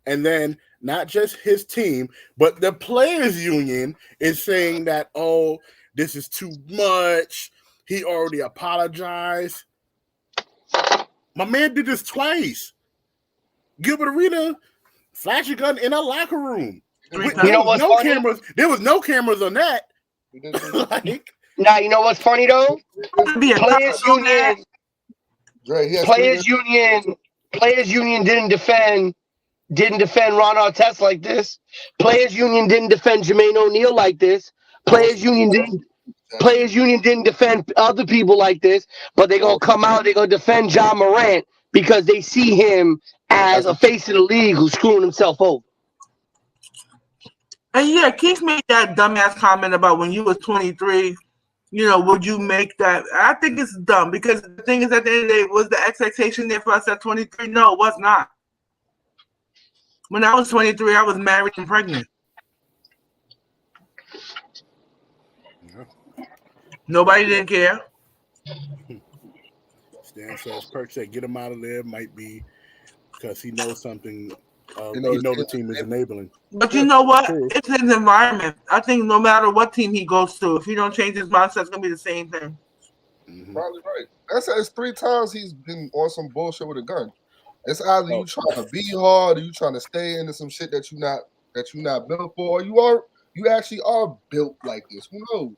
and then not just his team, but the players' union is saying that, oh, this is too much. He already apologized. My man did this twice. Gilbert Arena flash a gun in a locker room. You know what's no funny? cameras. There was no cameras on that. Like, Now you know what's funny though? Players Union. Players Union didn't defend Ron Artest like this. Players Union didn't defend Jermaine O'Neal like this. Players Union didn't defend other people like this. But they're gonna come out. They're gonna defend John Morant because they see him as a face of the league who's screwing himself over. And yeah, Keith made that dumbass comment about when you was 23. You know, would you make that? I think it's dumb because the thing is, at the end of the day, was the expectation there for us at 23? No, it was not. When I was 23, I was married and pregnant. Nobody didn't care. Stan says, Perk said, get him out of there. Might be because he knows something. He knows the team is enabling. But you know what? It's his environment. I think no matter what team he goes to, if he don't change his mindset, it's going to be the same thing. Mm-hmm. Probably right. It's 3 times he's been on some bullshit with a gun. It's either you trying to be hard or you trying to stay into some shit that you're not built for, or you actually are built like this. Who knows?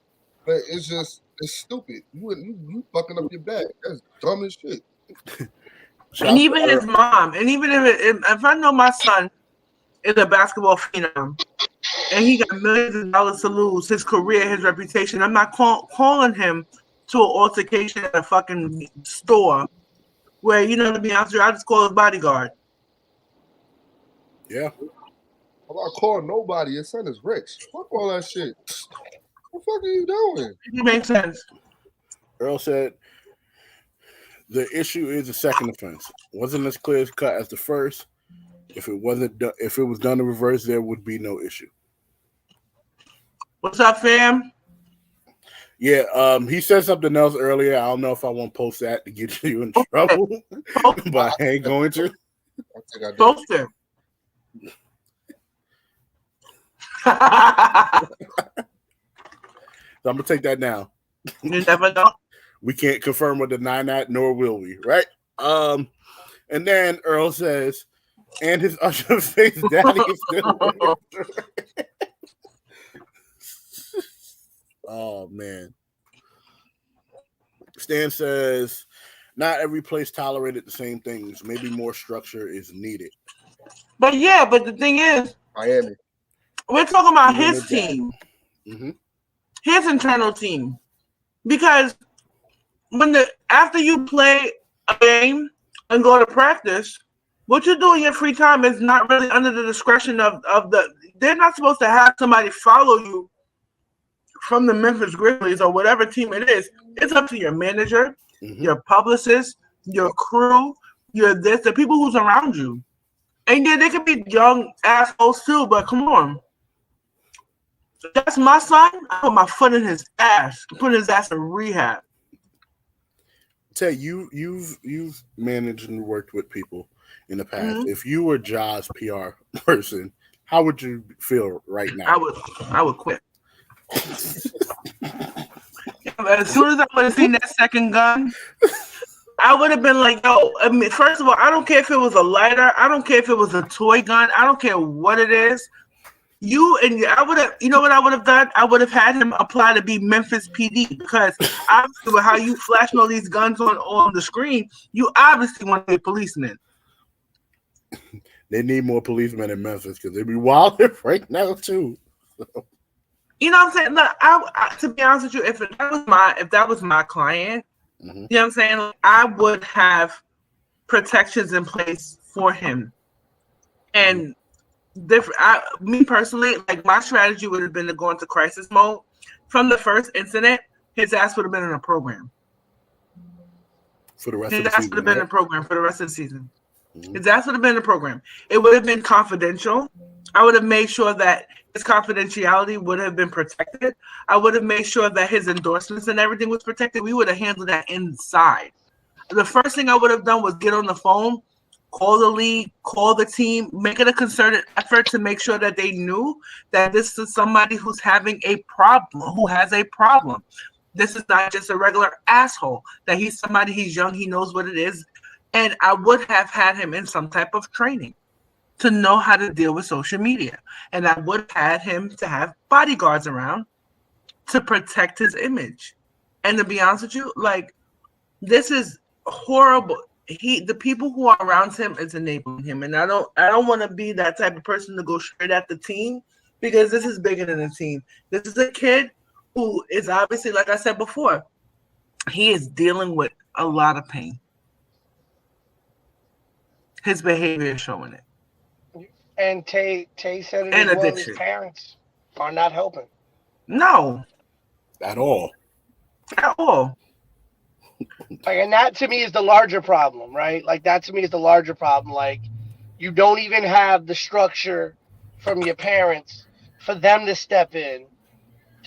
But it's stupid. You fucking up your back. That's dumb as shit. And even his mom, and even if I know my son is a basketball phenom and he got millions of dollars to lose, his career, his reputation, I'm not calling him to an altercation at a fucking store where, you know, to be honest with you, I just call his bodyguard. Yeah. I'm not calling nobody. Your son is rich. Fuck all that shit. What the fuck are you doing? It makes sense. Earl said, the issue is the second offense. Wasn't as clear cut as the first. If it was done in reverse, there would be no issue. What's up, fam? Yeah, he said something else earlier. I don't know if I want to post that to get you in trouble, but I ain't going to. I think I did. Post it. So I'm gonna take that now. You never know. We can't confirm or deny that, nor will we, right? And then Earl says, and his Usher face daddy is still Oh man. Stan says, not every place tolerated the same things. Maybe more structure is needed. But yeah, but the thing is, Miami. we're talking about his team, Mm-hmm. his internal team, because after you play a game and go to practice, what you do in your free time is not really under the discretion of the. They're not supposed to have somebody follow you from the Memphis Grizzlies or whatever team it is. It's up to your manager, your publicist, your crew, the people who's around you. And yeah, they could be young assholes too, but come on. That's my son. I put my foot in his ass. Put his ass in rehab. Tay, you've managed and worked with people in the past. Mm-hmm. If you were Ja's PR person, how would you feel right now? I would quit. As soon as I would have seen that second gun, I would have been like, yo, I mean, first of all, I don't care if it was a lighter. I don't care if it was a toy gun. I don't care what it is. I would have, you know what I would have done? I would have had him apply to be Memphis PD because obviously with how you flashing all these guns on the screen, you obviously want to be a policeman. They need more policemen in Memphis because they be wild right now too. So. You know what I'm saying? Look, I, to be honest with you, if that was my client, you know what I'm saying? I would have protections in place for him. And different. Me personally, like my strategy would have been to go into crisis mode from the first incident. His ass would have been in a program. For the rest His of the ass would season, have been in right? a program for the rest of the season. Mhm. His ass would have been in a program. It would have been confidential. I would have made sure that his confidentiality would have been protected. I would have made sure that his endorsements and everything was protected. We would have handled that inside. The first thing I would have done was get on the phone, call the league, call the team, make it a concerted effort to make sure that they knew that this is somebody who's having a problem, who has a problem. This is not just a regular asshole, that he's somebody, he's young, he knows what it is. And I would have had him in some type of training to know how to deal with social media. And I would have had him to have bodyguards around to protect his image. And to be honest with you, like, this is horrible. The people who are around him is enabling him. And I don't want to be that type of person to go straight at the team, because this is bigger than a team. This is a kid who is obviously, like I said before, he is dealing with a lot of pain. His behavior is showing it. And Tay said it And as well. addiction. His parents are not helping. No, At all. at all. Like, and that to me is the larger problem, right? Like, that to me is the larger problem. Like, you don't even have the structure from your parents for them to step in,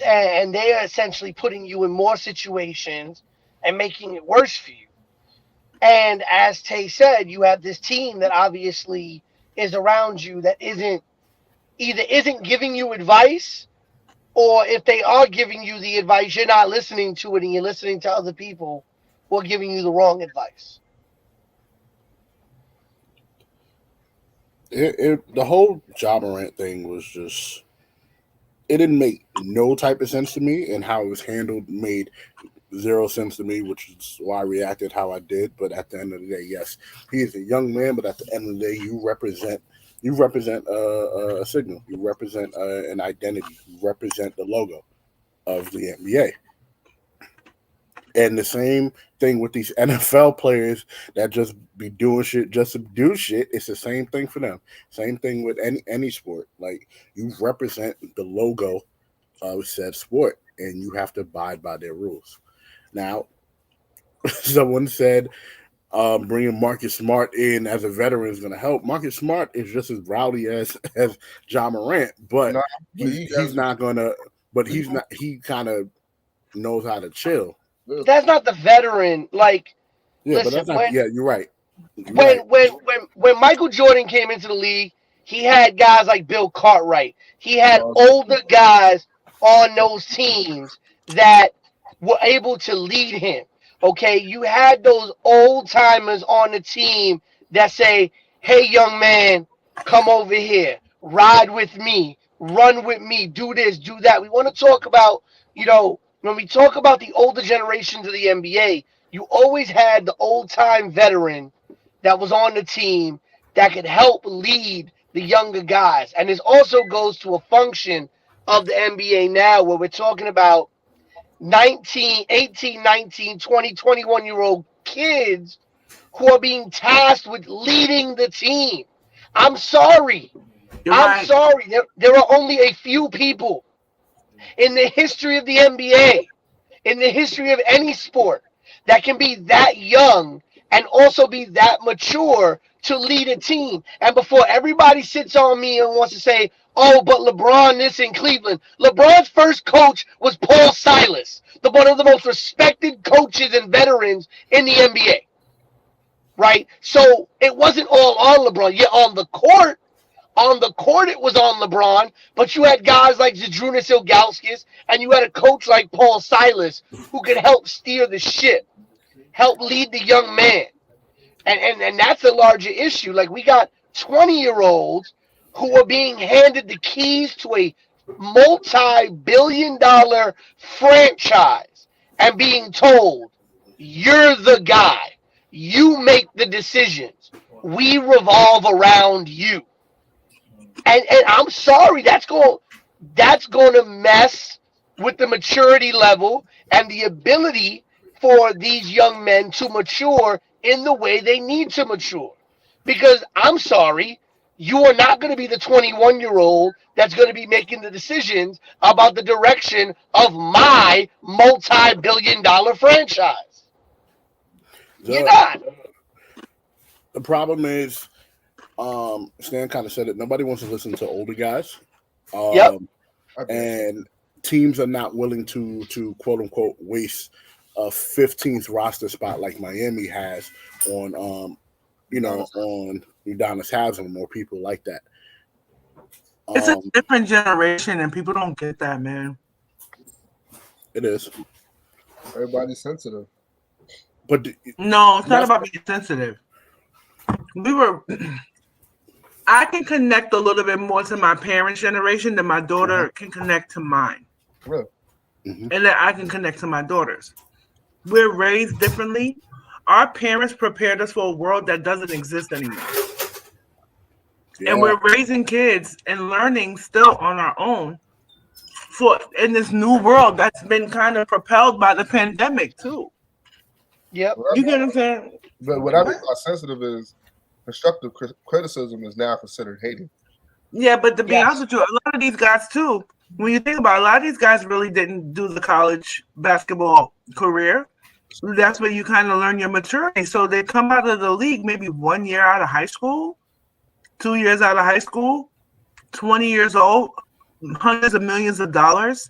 and they are essentially putting you in more situations and making it worse for you. And as Tay said, you have this team that obviously is around you that isn't giving you advice, or if they are giving you the advice, you're not listening to it and you're listening to other people who are giving you the wrong advice. The whole Ja Morant thing was just, it didn't make no type of sense to me, and how it was handled made zero sense to me, which is why I reacted how I did. But at the end of the day, yes, he is a young man, but at the end of the day, you represent a signal, you represent an identity, you represent the logo of the NBA. And the same thing with these NFL players that just be doing shit just to do shit. It's the same thing for them. Same thing with any sport. Like, you represent the logo of said sport, and you have to abide by their rules. Now, someone said bringing Marcus Smart in as a veteran is going to help. Marcus Smart is just as rowdy as Ja Morant, but he's not going to. But he's not. He kind of knows how to chill. That's not the veteran. Like, Yeah, listen, but that's not. when, Yeah, you're right. when Michael Jordan came into the league, he had guys like Bill Cartwright. He had older guys on those teams that were able to lead him. Okay, you had those old timers on the team that say, "Hey, young man, come over here, ride with me, run with me, do this, do that." We want to talk about, when we talk about the older generations of the NBA, you always had the old time veteran that was on the team that could help lead the younger guys. And this also goes to a function of the NBA now, where we're talking about 19, 18, 19, 20, 21-year-old kids who are being tasked with leading the team. I'm sorry. I'm sorry. There are only a few people in the history of the NBA, in the history of any sport, that can be that young and also be that mature to lead a team. And before everybody sits on me and wants to say, "Oh, but LeBron this in Cleveland," LeBron's first coach was Paul Silas, one of the most respected coaches and veterans in the NBA. Right? So it wasn't all on LeBron. Yeah, on the court, it was on LeBron, but you had guys like Zydrunas Ilgauskas, and you had a coach like Paul Silas who could help steer the ship, help lead the young man. And that's a larger issue. Like, we got 20-year-olds who are being handed the keys to a multi-billion-dollar franchise and being told, "You're the guy. You make the decisions. We revolve around you." And I'm sorry, that's going to mess with the maturity level and the ability for these young men to mature in the way they need to mature. Because I'm sorry, You are not going to be the 21-year-old that's going to be making the decisions about the direction of my multi-billion-dollar franchise. You're not. The problem is, Stan kind of said it. Nobody wants to listen to older guys. Yep. And teams are not willing to quote unquote waste a 15th roster spot like Miami has on on Udonis Haslem or people like that. It's a different generation, and people don't get that, man. It is. Everybody's sensitive. But no, it's not about being sensitive. I can connect a little bit more to my parents' generation than my daughter can connect to mine. Really? And then I can connect to my daughters. We're raised differently. Our parents prepared us for a world that doesn't exist anymore. Yeah. And we're raising kids and learning still on our own in this new world that's been kind of propelled by the pandemic too. Yep. You get what I'm saying? But what I mean by sensitive is constructive criticism is now considered hating. Yeah, but to be honest with you, a lot of these guys too, when you think about it, a lot of these guys really didn't do the college basketball career. That's where you kind of learn your maturity. So they come out of the league maybe 1 year out of high school, 2 years out of high school, 20 years old, hundreds of millions of dollars.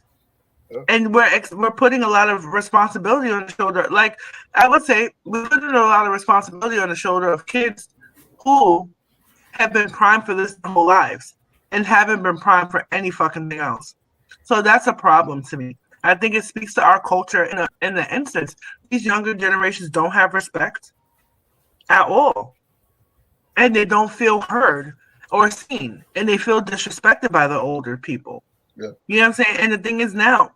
And we're putting a lot of responsibility on the shoulder. Like I would say, we're putting a lot of responsibility on the shoulder of kids who have been primed for this their whole lives and haven't been primed for any fucking thing else. So that's a problem to me. I think it speaks to our culture in the instance. These younger generations don't have respect at all. And they don't feel heard or seen. And they feel disrespected by the older people. Yeah. You know what I'm saying? And the thing is now,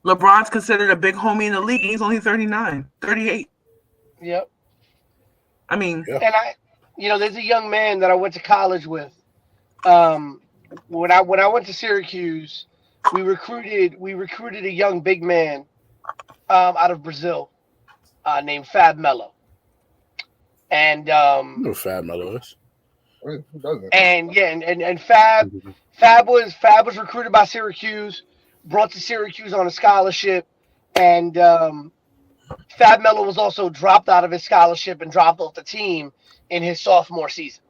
LeBron's considered a big homie in the league. He's only 39, 38. Yep. I mean, and there's a young man that I went to college with. When I went to Syracuse, we recruited a young big man out of Brazil named Fab Melo. And no, Fab Melo is. And Fab was recruited by Syracuse, brought to Syracuse on a scholarship, and Fab Melo was also dropped out of his scholarship and dropped off the team in his sophomore season,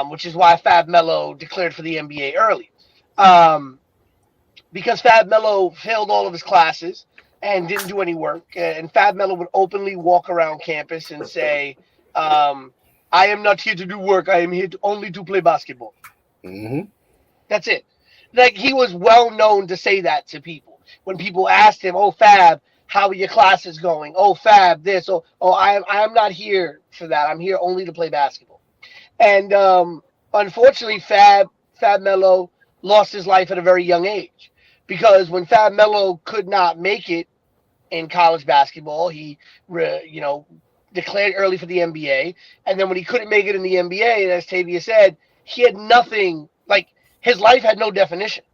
which is why Fab Melo declared for the NBA early. Because Fab Melo failed all of his classes and didn't do any work, and Fab Melo would openly walk around campus and say, I am not here to do work. I am here only to play basketball. Mm-hmm. That's it. Like, he was well known to say that to people. When people asked him, oh, Fab, how are your classes going? Oh, Fab, this. Oh, I am not here for that. I'm here only to play basketball. And unfortunately, Fab Melo lost his life at a very young age. Because when Fab Melo could not make it in college basketball, he declared early for the NBA. And then when he couldn't make it in the NBA, as Tavia said, he had nothing. Like, his life had no definition.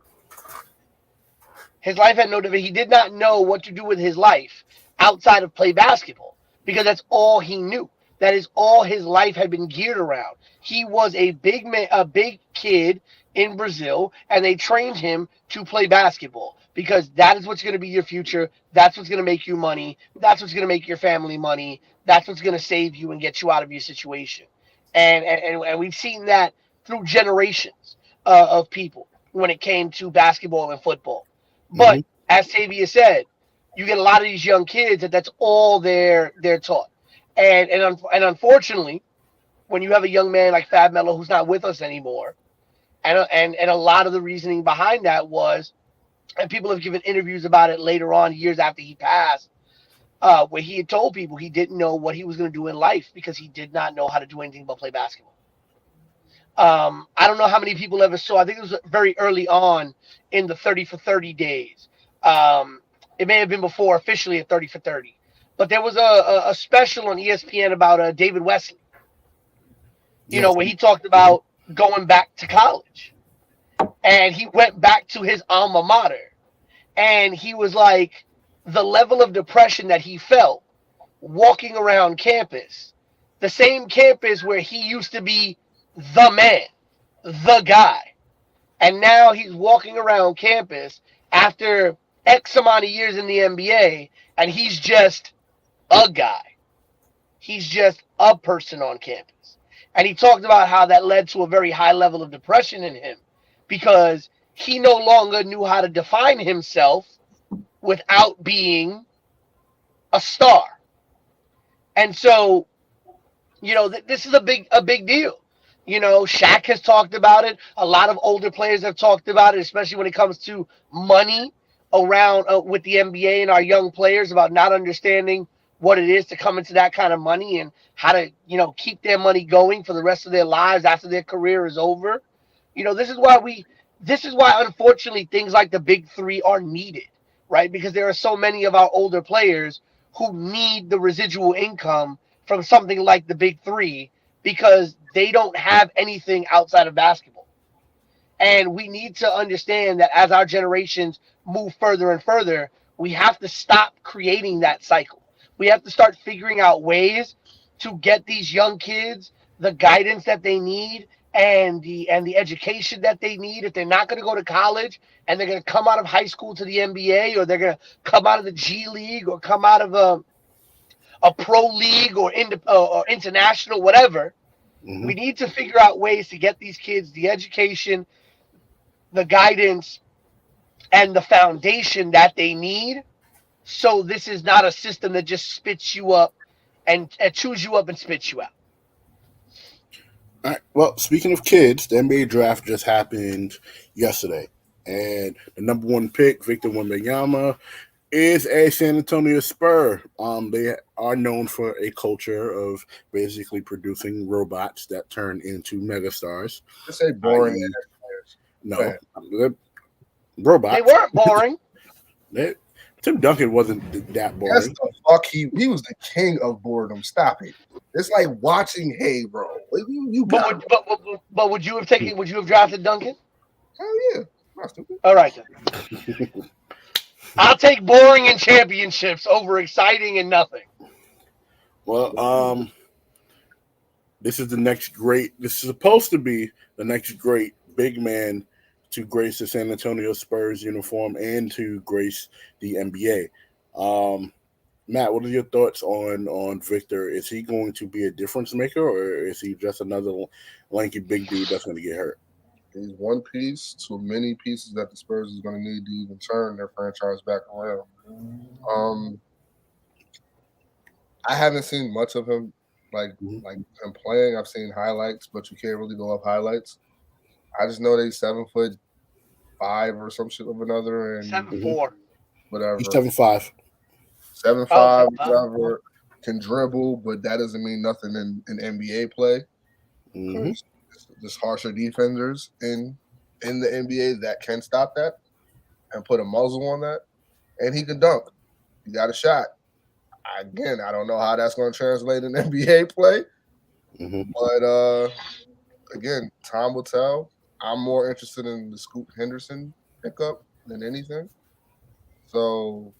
His life had no definition. He did not know what to do with his life outside of play basketball because that's all he knew. That is all his life had been geared around. He was a big man, a big kid in Brazil, and they trained him to play basketball because that is what's going to be your future. That's what's going to make you money. That's what's going to make your family money. That's what's going to save you and get you out of your situation. And we've seen that through generations of people when it came to basketball and football. But as Tavia said, you get a lot of these young kids that's all they're taught. And unfortunately, when you have a young man like Fab Melo who's not with us anymore, and a lot of the reasoning behind that was, and people have given interviews about it later on, years after he passed, where he had told people he didn't know what he was going to do in life because he did not know how to do anything but play basketball. I don't know how many people ever saw. I think it was very early on in the 30 for 30 days. It may have been before officially at 30 for 30. But there was a special on ESPN about David Wesley, where he talked about going back to college. And he went back to his alma mater. And he was like, the level of depression that he felt walking around campus, the same campus where he used to be the man, the guy. And now he's walking around campus after X amount of years in the NBA, and he's just a guy. He's just a person on campus. And he talked about how that led to a very high level of depression in him because he no longer knew how to define himself without being a star. And so, this is a big deal. Shaq has talked about it. A lot of older players have talked about it, especially when it comes to money around with the NBA and our young players about not understanding what it is to come into that kind of money and how to, keep their money going for the rest of their lives after their career is over. This is why unfortunately things like the big three are needed, right? Because there are so many of our older players who need the residual income from something like the big three because they don't have anything outside of basketball. And we need to understand that as our generations move further and further, we have to stop creating that cycle. We have to start figuring out ways to get these young kids the guidance that they need and the education that they need if they're not going to go to college and they're going to come out of high school to the NBA or they're going to come out of the G League or come out of a pro league or international, whatever. Mm-hmm. We need to figure out ways to get these kids the education, the guidance, and the foundation that they need. So this is not a system that just spits you up and chews you up and spits you out. All right. Well, speaking of kids, the NBA draft just happened yesterday, and the number one pick, Victor Wembanyama, is a San Antonio Spur. They are known for a culture of basically producing robots that turn into megastars. Just say boring. No, robots. They weren't boring. Tim Duncan wasn't that boring. That's the fuck he was the king of boredom. Stop it. It's like watching hay, bro. You got but would you have taken? Would you have drafted Duncan? Hell yeah. Not stupid. All right then. I'll take boring and championships over exciting and nothing. Well, this is supposed to be the next great big man to grace the San Antonio Spurs uniform and to grace the NBA. Matt, what are your thoughts on Victor? Is he going to be a difference maker, or is he just another lanky big dude that's going to get hurt? He's one piece to many pieces that the Spurs is going to need to even turn their franchise back around. I haven't seen much of him, like him playing. I've seen highlights, but you can't really go off highlights. I just know that he's 7'5" or some shit of another, and 7'4", whatever. He's 7'5". 7'5", whatever. Can dribble, but that doesn't mean nothing in NBA play. Mm-hmm. There's harsher defenders in the NBA that can stop that and put a muzzle on that, and he can dunk. He got a shot. Again, I don't know how that's going to translate in NBA play, but again, time will tell. I'm more interested in the Scoot Henderson pickup than anything. So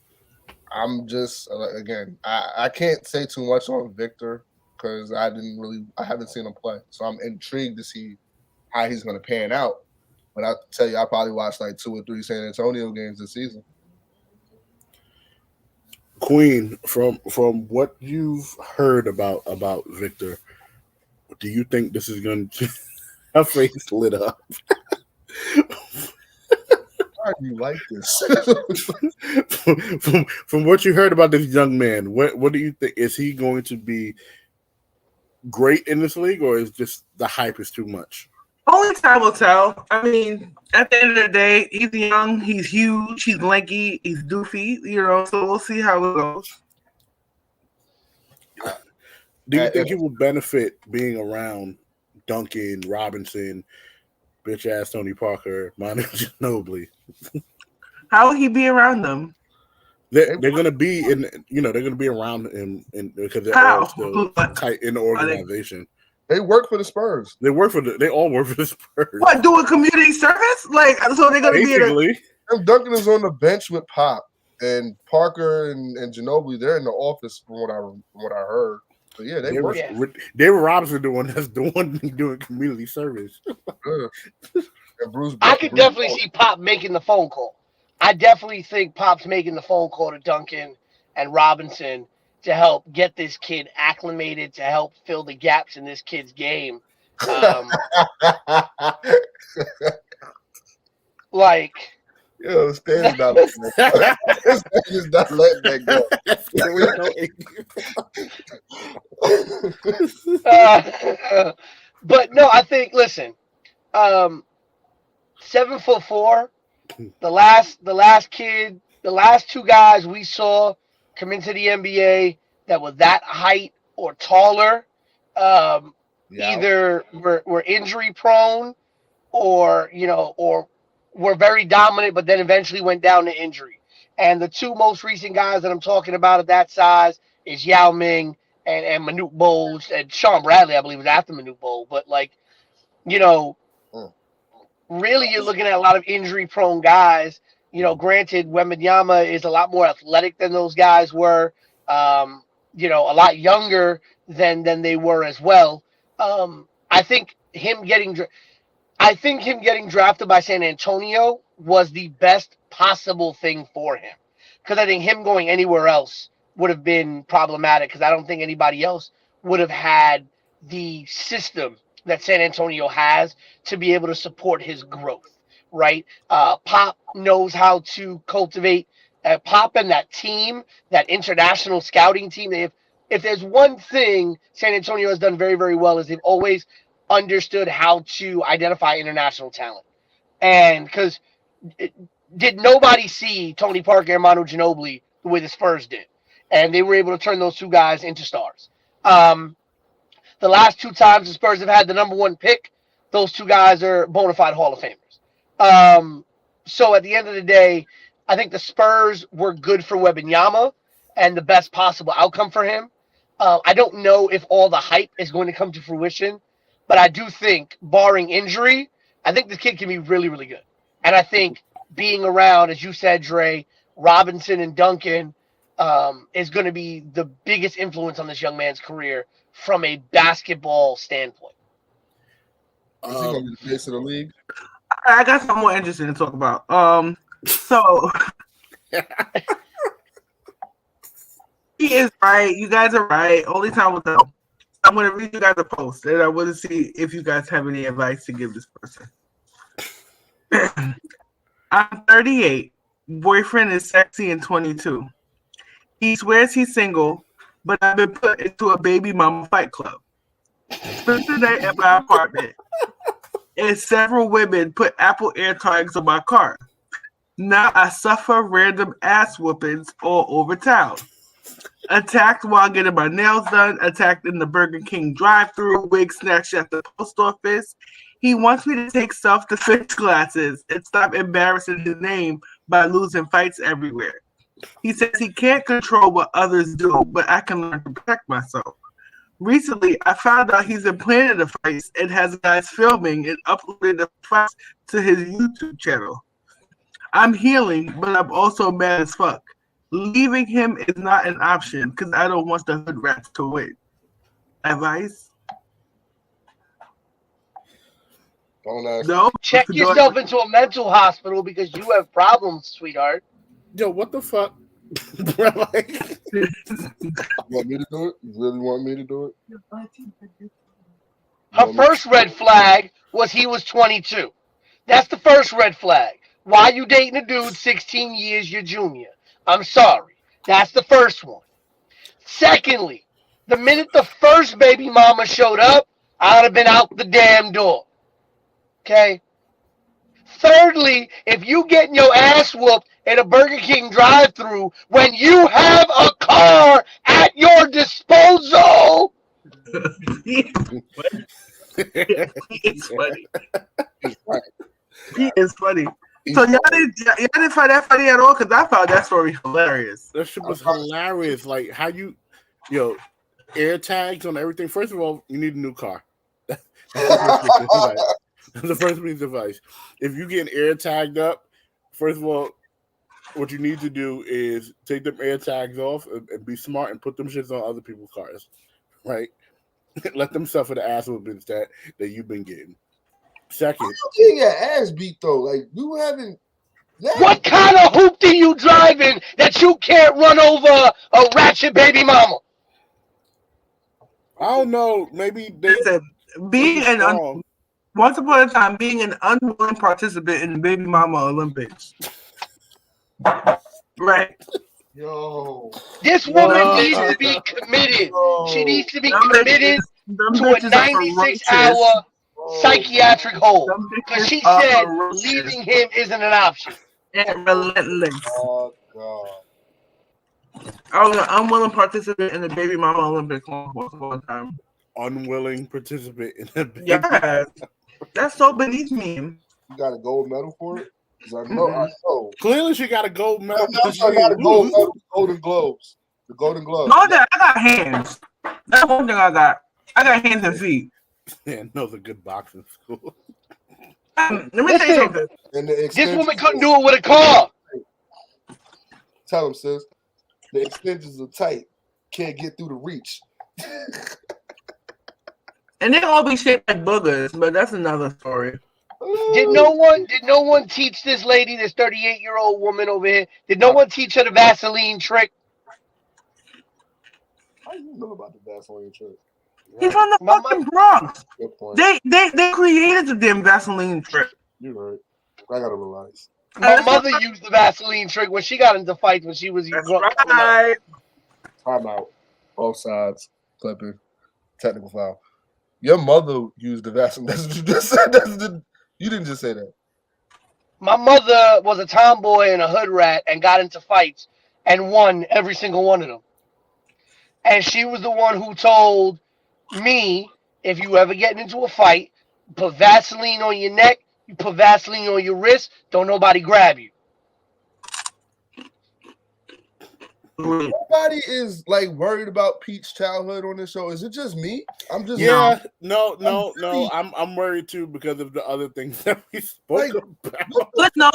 I'm just again, I can't say too much on Victor because I haven't seen him play. So I'm intrigued to see how he's going to pan out. But I'll tell you, I probably watched like 2 or 3 San Antonio games this season. Queen, from what you've heard about Victor, do you think this is going to – her face lit up. Why do you like this? from what you heard about this young man, what do you think? Is he going to be great in this league, or is just the hype is too much? Only time will tell. I mean, at the end of the day, he's young, he's huge, he's lanky, he's doofy, so we'll see how it goes. Do you think he will benefit being around Duncan, Robinson, bitch-ass Tony Parker, Manu Ginobili? How will he be around them? They're going to be they're going to be around him because they're all still tight in the organization. They work for the Spurs. They all work for the Spurs. What, doing community service? So they're going to be Duncan is on the bench with Pop, and Parker and Ginobili, they're in the office from what I heard. But yeah, they work. David Robinson, the one that's the one doing community service. And Bruce, I could definitely see Pop making the phone call. I definitely think Pop's making the phone call to Duncan and Robinson to help get this kid acclimated, to help fill the gaps in this kid's game. Like, yo, Stan's not letting that go. Stan's not letting that go. But no, I think, listen, 7'4", the last two guys we saw come into the NBA that were that height or taller, either were injury prone or were very dominant, but then eventually went down to injury. And the two most recent guys that I'm talking about at that size is Yao Ming and Manute Bol, and Sean Bradley, I believe, was after Manute Bol. But really, you're looking at a lot of injury-prone guys. Granted, Wembanyama is a lot more athletic than those guys were. A lot younger than they were as well. I think him getting drafted by San Antonio was the best possible thing for him, because I think him going anywhere else would have been problematic, because I don't think anybody else would have had the system that San Antonio has to be able to support his growth, right? Pop knows how to cultivate Pop and that team, that international scouting team. If there's one thing San Antonio has done very, very well, is they've always understood how to identify international talent. And because did nobody see Tony Parker and Manu Ginobili the way the Spurs did? And they were able to turn those two guys into stars. The last two times the Spurs have had the number one pick, those two guys are bona fide Hall of Famers. So at the end of the day, I think the Spurs were good for Wembanyama and the best possible outcome for him. I don't know if all the hype is going to come to fruition, but I do think, barring injury, I think this kid can be really, really good. And I think being around, as you said, Dre, Robinson and Duncan is going to be the biggest influence on this young man's career from a basketball standpoint. Is he going to be the face of the league? I got something more interesting to talk about. So he is right. You guys are right. Only time will tell. I'm going to read you guys a post, and I want to see if you guys have any advice to give this person. I'm 38. Boyfriend is sexy and 22. He swears he's single, but I've been put into a baby mama fight club. Spent the night at my apartment, and several women put Apple AirTags on my car. Now I suffer random ass whoopings all over town. Attacked while getting my nails done, attacked in the Burger King drive-thru, wig snatched at the post office. He wants me to take self-defense classes and stop embarrassing his name by losing fights everywhere. He says he can't control what others do, but I can learn to protect myself. Recently, I found out he's been planning the fights and has guys filming and uploading the fights to his YouTube channel. I'm healing, but I'm also mad as fuck. Leaving him is not an option because I don't want the hood rats to win. Advice? Don't ask. No. Check yourself into a mental hospital because you have problems, sweetheart. Yo, what the fuck? You want me to do it? You really want me to do it? Her first red flag was he was 22. That's the first red flag. Why you dating a dude 16 years your junior? I'm sorry. That's the first one. Secondly, the minute the first baby mama showed up, I would have been out the damn door. Okay? Thirdly, if you getting your ass whooped in a Burger King drive-thru when you have a car at your disposal. He is funny. He is funny. So y'all didn't find that funny at all? Because I found that story hilarious. That shit was hilarious. Like how air tags on everything. First of all, you need a new car. That's the first piece of advice. If you get air tagged up, first of all, what you need to do is take them air tags off and be smart and put them shits on other people's cars. right? Let them suffer the ass whoopings that you've been getting. Second, You getting your ass beat though. Like you haven't. What kind of hoop are you driving that you can't run over a ratchet baby mama? I don't know. Maybe they once upon a time being an unwilling participant in the baby mama Olympics. Right. Yo. This woman needs to be committed. She needs to be committed to a 96-hour psychiatric hold. Because she said leaving him isn't an option. And relentless. Oh, God. I was an unwilling participant in the baby mama Olympics once upon a time. Unwilling participant in the baby Yeah. That's so beneath me. You got a gold medal for it? I know. Clearly, she got a gold medal. I got a gold medal, Golden Globes. The Golden Globes. No, I got hands. That's one thing I got. I got hands and feet. Yeah, those are good boxing school. Let me tell you something. This woman couldn't do it with a car. Tell him, sis. The extensions are tight. Can't get through the reach. And they all be shaped like boogers, but that's another story. Did no one teach this lady, this 38-year-old woman over here? Did no one teach her the Vaseline trick? How do you know about the Vaseline trick? He's from the fucking Bronx. They created the damn Vaseline trick. You're right. I gotta realize. My mother used the Vaseline trick when she got into fights when she was drunk. Right. Time out. Both sides. Clipping. Technical foul. Your mother used the Vaseline. That's what you just said. You didn't just say that. My mother was a tomboy and a hood rat and got into fights and won every single one of them. And she was the one who told me, if you ever get into a fight, put Vaseline on your neck, you put Vaseline on your wrist, don't nobody grab you. Nobody is like worried about Pete's childhood on this show. Is it just me? I'm just no. I'm worried too because of the other things that we spoke about. But no,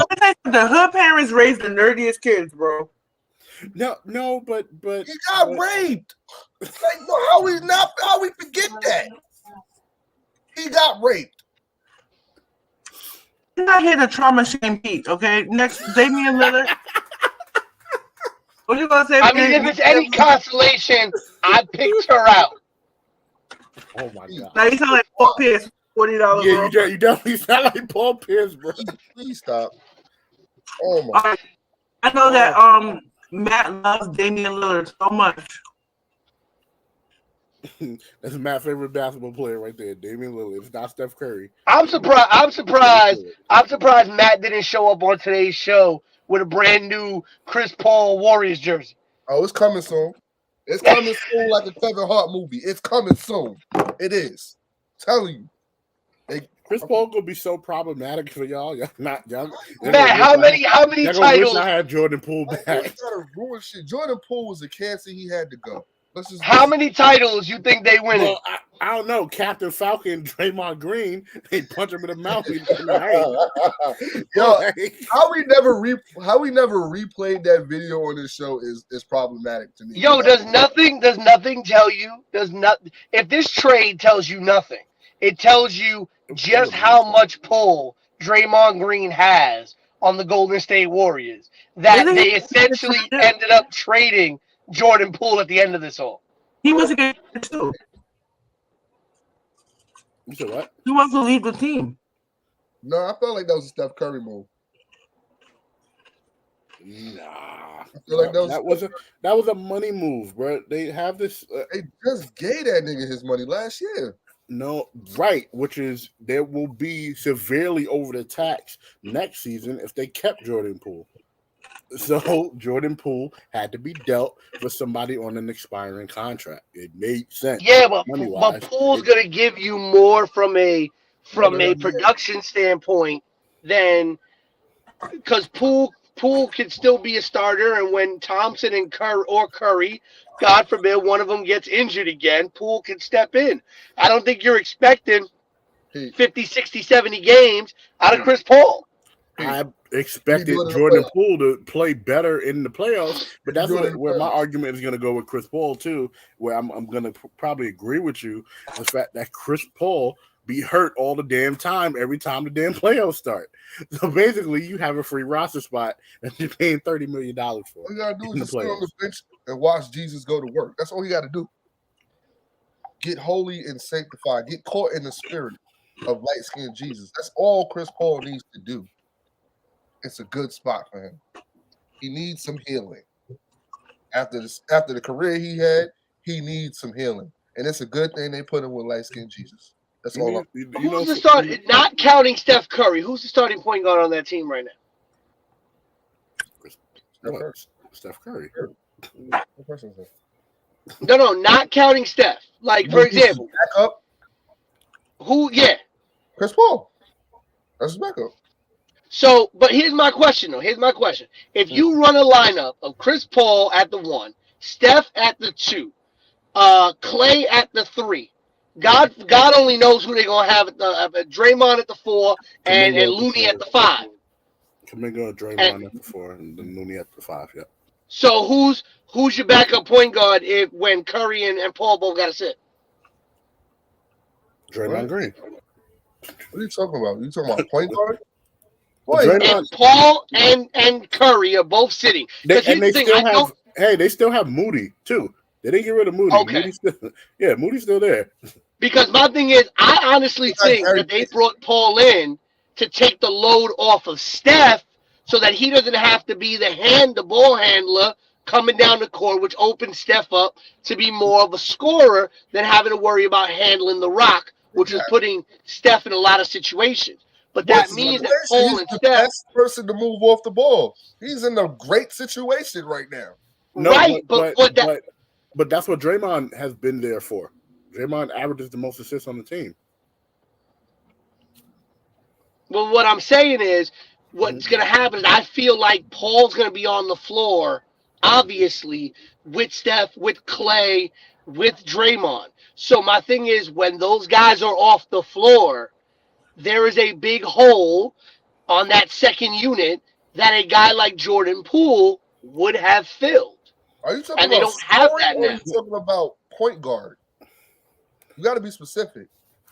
the hood parents raised the nerdiest kids, bro. No, but he got raped. Like, how we forget that? He got raped. You're not here to trauma shame Pete, okay? Next, Damian Lillard. What you gonna say? I mean, if it's any consolation, I picked her out. Oh my God! Now you sound like Paul Pierce. $40. Yeah, you definitely sound like Paul Pierce, bro. Please stop. Oh my! I know that Matt loves Damian Lillard so much. That's Matt's favorite basketball player right there, Damian Lillard. It's not Steph Curry. I'm surprised Matt didn't show up on today's show with a brand new Chris Paul Warriors jersey. Oh, it's coming soon. It's coming soon like a Kevin Hart movie. It's coming soon. It is. I'm telling you. Chris Paul gonna be so problematic for y'all. Y'all not young. Matt, how many titles? Wish I had Jordan Poole back. Gotta ruin shit. Jordan Poole was a cancer. He had to go. How many titles you think they win? Well, I don't know. Captain Falcon, Draymond Green, they punch him in the mouth. Yo, how we never replayed that video on this show is problematic to me. Yo, does nothing tell you? If this trade tells you nothing, it tells you just how much pull Draymond Green has on the Golden State Warriors. That they essentially ended up trading Jordan Poole at the end of this all. He was a good too. You said what? He wants to lead the team. No, I felt like that was a Steph Curry move. Nah, I feel like that was a money move, bro. They have this. They just gave that nigga his money last year. No, right, which is there will be severely over the tax next season if they kept Jordan Poole. So Jordan Poole had to be dealt with somebody on an expiring contract. It made sense. Yeah, but Poole's gonna give you more from a production standpoint than because Poole could still be a starter, and when Thompson and Curry, God forbid, one of them gets injured again, Poole can step in. I don't think you're expecting 50, 60, 70 games out of Chris Paul. I expected Jordan Poole to play better in the playoffs, but that's where my argument is going to go with Chris Paul too, where I'm going to probably agree with you. The fact that Chris Paul be hurt all the damn time every time the damn playoffs start. So basically, you have a free roster spot that you're paying $30 million for. All you got to do is just sit on the bench and watch Jesus go to work. That's all you got to do. Get holy and sanctified. Get caught in the spirit of light-skinned Jesus. That's all Chris Paul needs to do. It's a good spot for him. He needs some healing. After the career he had, he needs some healing. And it's a good thing they put him with light-skinned Jesus. That's all. Who's the starting? Not counting Steph Curry. Who's the starting point guard on that team right now? Steph Curry. No, not counting Steph. Like, for example, backup. Who? Yeah, Chris Paul. That's his backup. So, but here's my question, though. Here's my question. If you run a lineup of Chris Paul at the 1, Steph at the 2, Clay at the 3, God only knows who they're going to have at the Draymond at the 4 and Looney at the 5. Kuminga, Draymond at the 4 and then Looney at the 5, yeah. So who's your backup point guard when Curry and Paul both got to sit? Draymond Green. What are you talking about? You talking about point guard? And Paul and Curry are both sitting. They still have Moody too. They didn't get rid of Moody. Okay. Moody's still there. Because my thing is, I honestly think that they brought Paul in to take the load off of Steph so that he doesn't have to be the ball handler coming down the court, which opens Steph up to be more of a scorer than having to worry about handling the rock, which is putting Steph in a lot of situations. But that means that Paul and Steph, the best person to move off the ball. He's in a great situation right now. No, right, but that's what Draymond has been there for. Draymond averages the most assists on the team. Well, what I'm saying is, what's going to happen is I feel like Paul's going to be on the floor, obviously, with Steph, with Clay, with Draymond. So my thing is, when those guys are off the floor, there is a big hole on that second unit that a guy like Jordan Poole would have filled. Are you talking and they don't have that now. Are you talking about point guard? You got to be specific.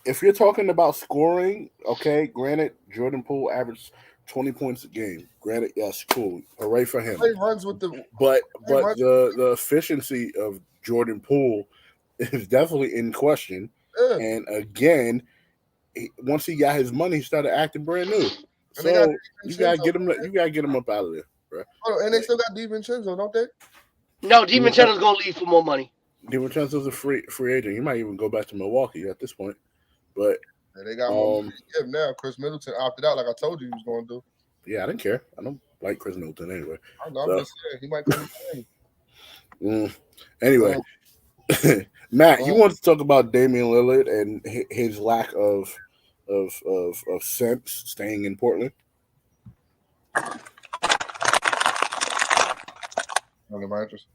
If you're talking about scoring, okay, granted, Jordan Poole averaged 20 points a game. Granted, yes, cool. Hooray for him. He runs with the but the efficiency of Jordan Poole is definitely in question. Yeah. And again, once he got his money, he started acting brand new. So you gotta get him. You gotta get him up out of there, bro. Oh, and they still got DiVincenzo, don't they? No, DiVincenzo's gonna leave for more money. DiVincenzo's a free agent. He might even go back to Milwaukee at this point. But they got more money to give now. Chris Middleton opted out, like I told you he was going to do. Yeah, I didn't care. I don't like Chris Middleton anyway. I know. I'm just saying he might come in. Anyway, Matt, you want to talk about Damian Lillard and his lack of sense staying in Portland? Not gonna get my interest.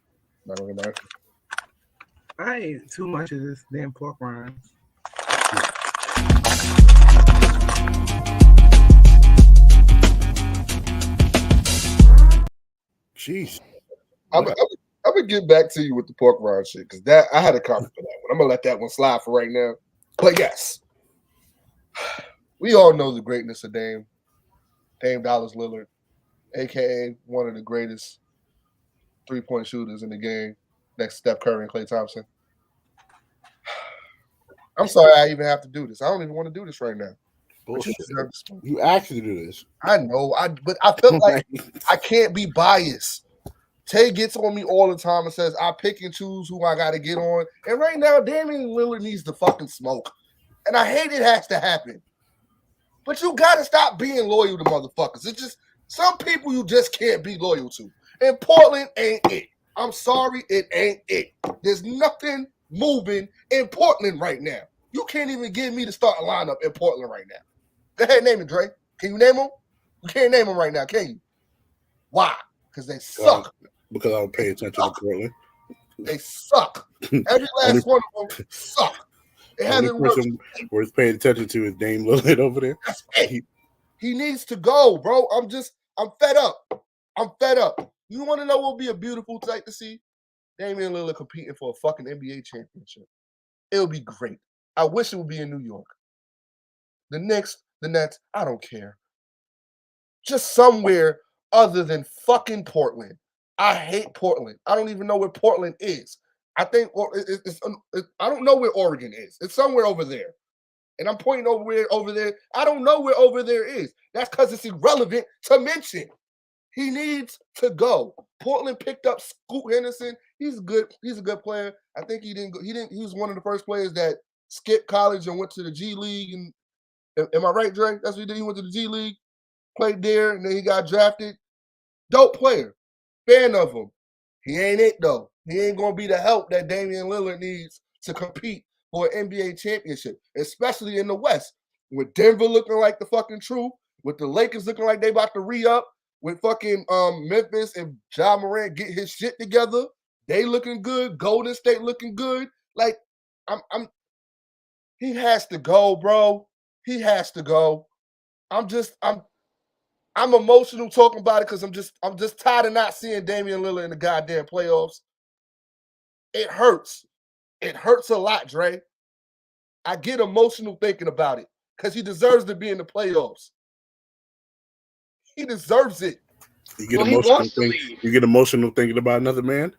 I ate too much of this damn pork rinds. Jeez. I'm gonna get back to you with the pork rind shit because that I had a comment for that one. I'm gonna let that one slide for right now. But yes, we all know the greatness of Dame Dallas Lillard, aka one of the greatest 3-point shooters in the game, next to Steph Curry and Klay Thompson. I'm sorry I even have to do this. I don't even want to do this right now. Bullshit. You actually do this. I know, but I feel like I can't be biased. Tay gets on me all the time and says I pick and choose who I got to get on. And right now, Damian Lillard needs to fucking smoke. And I hate it has to happen. But you got to stop being loyal to motherfuckers. It's just some people you just can't be loyal to. And Portland ain't it. I'm sorry, it ain't it. There's nothing moving in Portland right now. You can't even get me to start a lineup in Portland right now. Go ahead, name it, Dre. Can you name them? You can't name them right now, can you? Why? Because they suck. Because I don't pay attention to Portland. They suck. Every last one of them suck. They haven't worked. Worth paying attention to is Dame Lillard over there. He needs to go, bro. I'm fed up. I'm fed up. You want to know what would be a beautiful sight to see? Damian Lillard competing for a fucking NBA championship. It would be great. I wish it would be in New York. The Knicks, the Nets, I don't care. Just somewhere other than fucking Portland. I hate Portland. I don't even know where Portland is. I think I don't know where Oregon is. It's somewhere over there. And I'm pointing over there. I don't know where over there is. That's because it's irrelevant to mention. He needs to go. Portland picked up Scoot Henderson. He's good. He's a good player. I think he was one of the first players that skipped college and went to the G League. And am I right, Dre? That's what he did. He went to the G League, played there, and then he got drafted. Dope player. Fan of him. He ain't it, though. He ain't going to be the help that Damian Lillard needs to compete for an NBA championship, especially in the West. With Denver looking like the fucking truth, with the Lakers looking like they about to re-up, with fucking Memphis and Ja Morant get his shit together, they looking good. Golden State looking good. Like, he has to go, bro. He has to go. I'm emotional talking about it because I'm just tired of not seeing Damian Lillard in the goddamn playoffs. It hurts. It hurts a lot, Dre. I get emotional thinking about it because he deserves to be in the playoffs. He deserves it. You get emotional thinking about another man?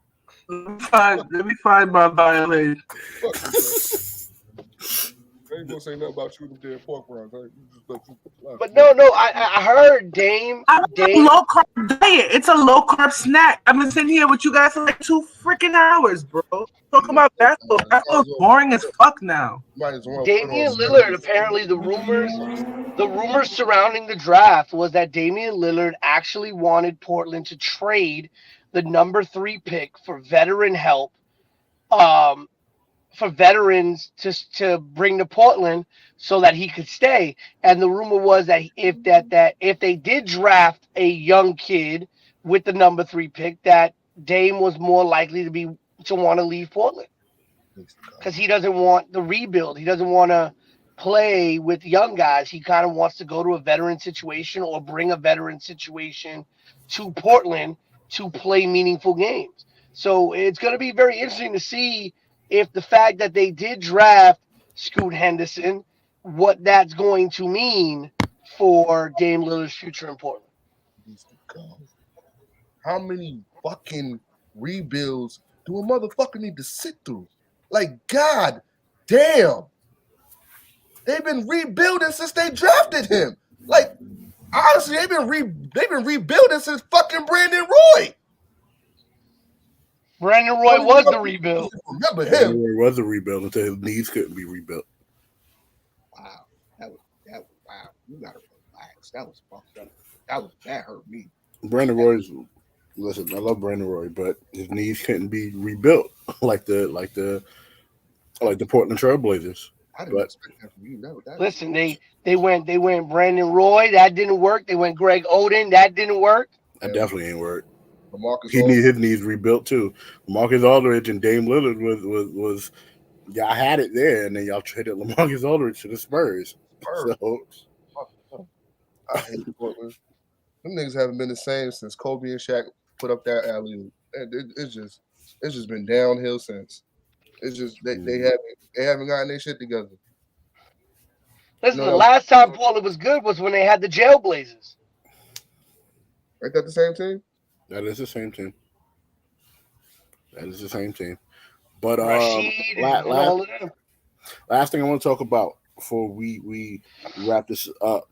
Let me find my violin. I ain't gonna say nothing about shooting dead pork rinds. But no, I heard Dame. Low carb diet. It's a low carb snack. I've been sitting here with you guys for like 2 freaking hours, bro. Talking about basketball. Basketball's boring as fuck now. Damian Lillard. Apparently, the rumors surrounding the draft was that Damian Lillard actually wanted Portland to trade the number 3 pick for veteran help. For veterans to bring to Portland so that he could stay. And the rumor was that if they did draft a young kid with the number 3 pick, that Dame was more likely to want to leave Portland because he doesn't want the rebuild. He doesn't want to play with young guys. He kind of wants to go to a veteran situation or bring a veteran situation to Portland to play meaningful games. So it's going to be very interesting to see if the fact that they did draft Scoot Henderson, what that's going to mean for Dame Lillard's future in Portland. How many fucking rebuilds do a motherfucker need to sit through? Like, god damn. They've been rebuilding since they drafted him. Like, honestly, they've been rebuilding since fucking Brandon Roy. Brandon Roy was the rebuild. Remember him? Brandon Roy was a rebuild until his knees couldn't be rebuilt. Wow, wow. You gotta relax. That was fucked up. That hurt me. Brandon Roy's listen. I love Brandon Roy, but his knees couldn't be rebuilt like the Portland Trailblazers. I didn't expect that from you. Listen, they went Brandon Roy. That didn't work. They went Greg Oden. That didn't work. That definitely ain't work. He needed his knees rebuilt too. Marcus Aldridge and Dame Lillard was y'all had it there, and then y'all traded LaMarcus Aldridge to the Spurs. So I hate Portland. Them niggas haven't been the same since Kobe and Shaq put up that alley. It's just been downhill since. It's just they haven't gotten their shit together. Listen, the last time Portland was good was when they had the Jailblazers. Ain't that the same team? That is the same team. But last thing I want to talk about before we wrap this up: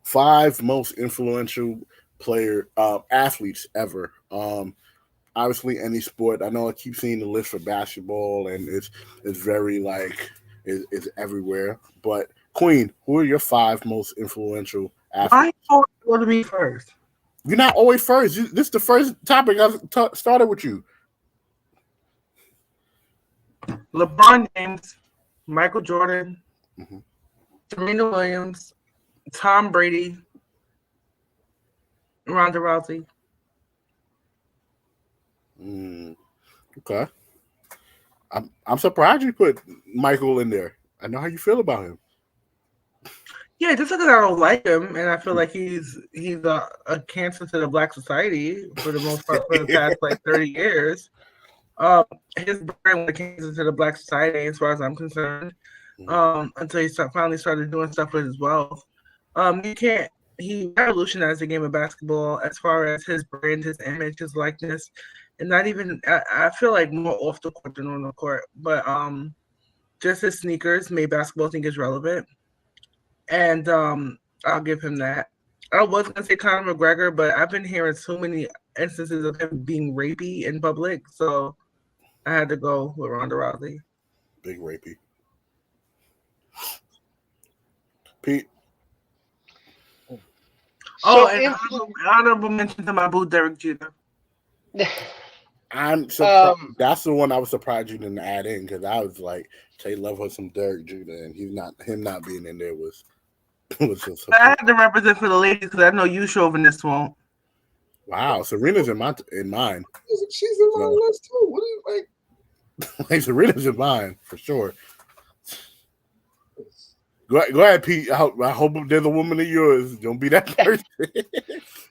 5 most influential athletes ever. Obviously, any sport. I know I keep seeing the list for basketball, and it's very it's everywhere. But Queen, who are your 5 most influential athletes? I always go to me first. You're not always first. This is the first topic I started with you. LeBron James, Michael Jordan, Serena Williams, Tom Brady, Ronda Rousey. Okay. I'm surprised you put Michael in there. I know how you feel about him. Yeah, just because I don't like him, and I feel like he's a cancer to the black society for the most part for the past like 30 years. His brand was a cancer to the black society as far as I'm concerned. Until he finally started doing stuff with his wealth. He revolutionized the game of basketball as far as his brand, his image, his likeness, and not even I feel like more off the court than on the court, but just his sneakers made basketball sneakers relevant. And I'll give him that. I was gonna say Conor McGregor, but I've been hearing so many instances of him being rapey in public, so I had to go with Ronda Rousey. Big rapey. Pete. And honorable mention to my boo, Derek Jeter. I'm surprised. That's the one I was surprised you didn't add in because I was like, Tay love her some Derek Jeter, and him not being in there was just. I had to represent for the ladies because I know you chauvinists won't. Wow, Serena's in mine. She's in my list too. What do you like? Like Serena's in mine for sure. Go ahead, Pete. I hope there's a woman of yours. Don't be that person.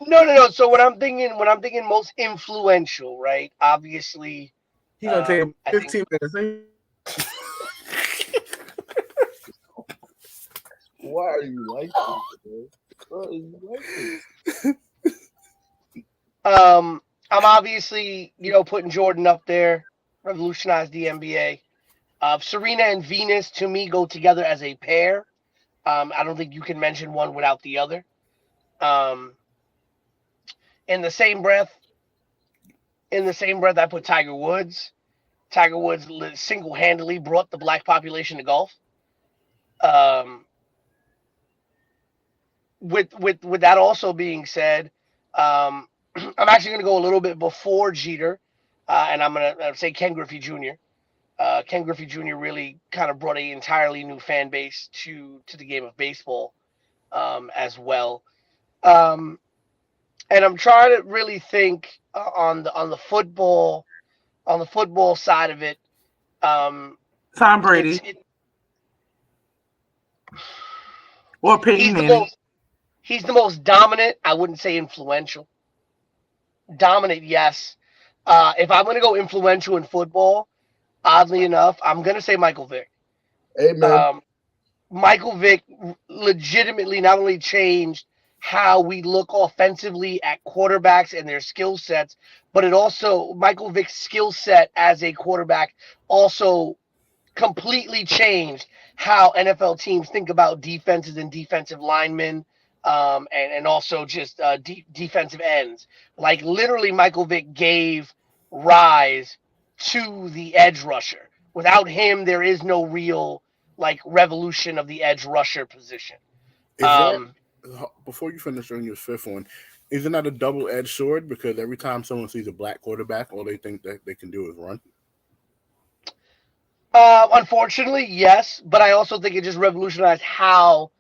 No. So when I'm thinking most influential, right? Obviously, he's gonna take 15 minutes. Why are you like this, bro? Why are you like this? I'm obviously, putting Jordan up there, revolutionized the NBA. Serena and Venus to me go together as a pair. I don't think you can mention one without the other. In the same breath, I put Tiger Woods. Tiger Woods single-handedly brought the black population to golf. With that also being said, I'm actually going to go a little bit before Jeter, and I'm going to say Ken Griffey Jr. Ken Griffey Jr. really kind of brought an entirely new fan base to the game of baseball as well. And I'm trying to really think on the football side of it. Tom Brady or Peyton Manning. He's the most dominant. I wouldn't say influential. Dominant, yes. If I'm going to go influential in football, oddly enough, I'm going to say Michael Vick. Amen. Michael Vick legitimately not only changed how we look offensively at quarterbacks and their skill sets, but Michael Vick's skill set as a quarterback also completely changed how NFL teams think about defenses and defensive linemen, and also just defensive ends. Like literally, Michael Vick gave rise to the edge rusher. Without him, there is no real revolution of the edge rusher position. Before you finish on your fifth one, isn't that a double-edged sword? Because every time someone sees a black quarterback, all they think that they can do is run. Unfortunately, yes, but I also think it just revolutionized how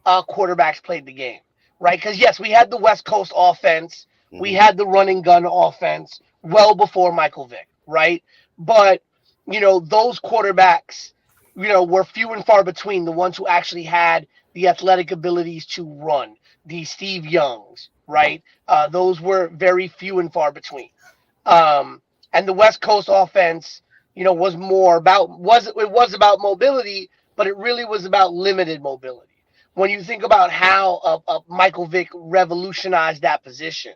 quarterbacks played the game, right? Because yes, we had the West Coast offense, we had the running gun offense well before Michael Vick, right? But those quarterbacks, were few and far between. The ones who actually had the athletic abilities to run, the Steve Youngs, right? Those were very few and far between. And the West Coast offense, was more about about mobility, but it really was about limited mobility. When you think about how Michael Vick revolutionized that position,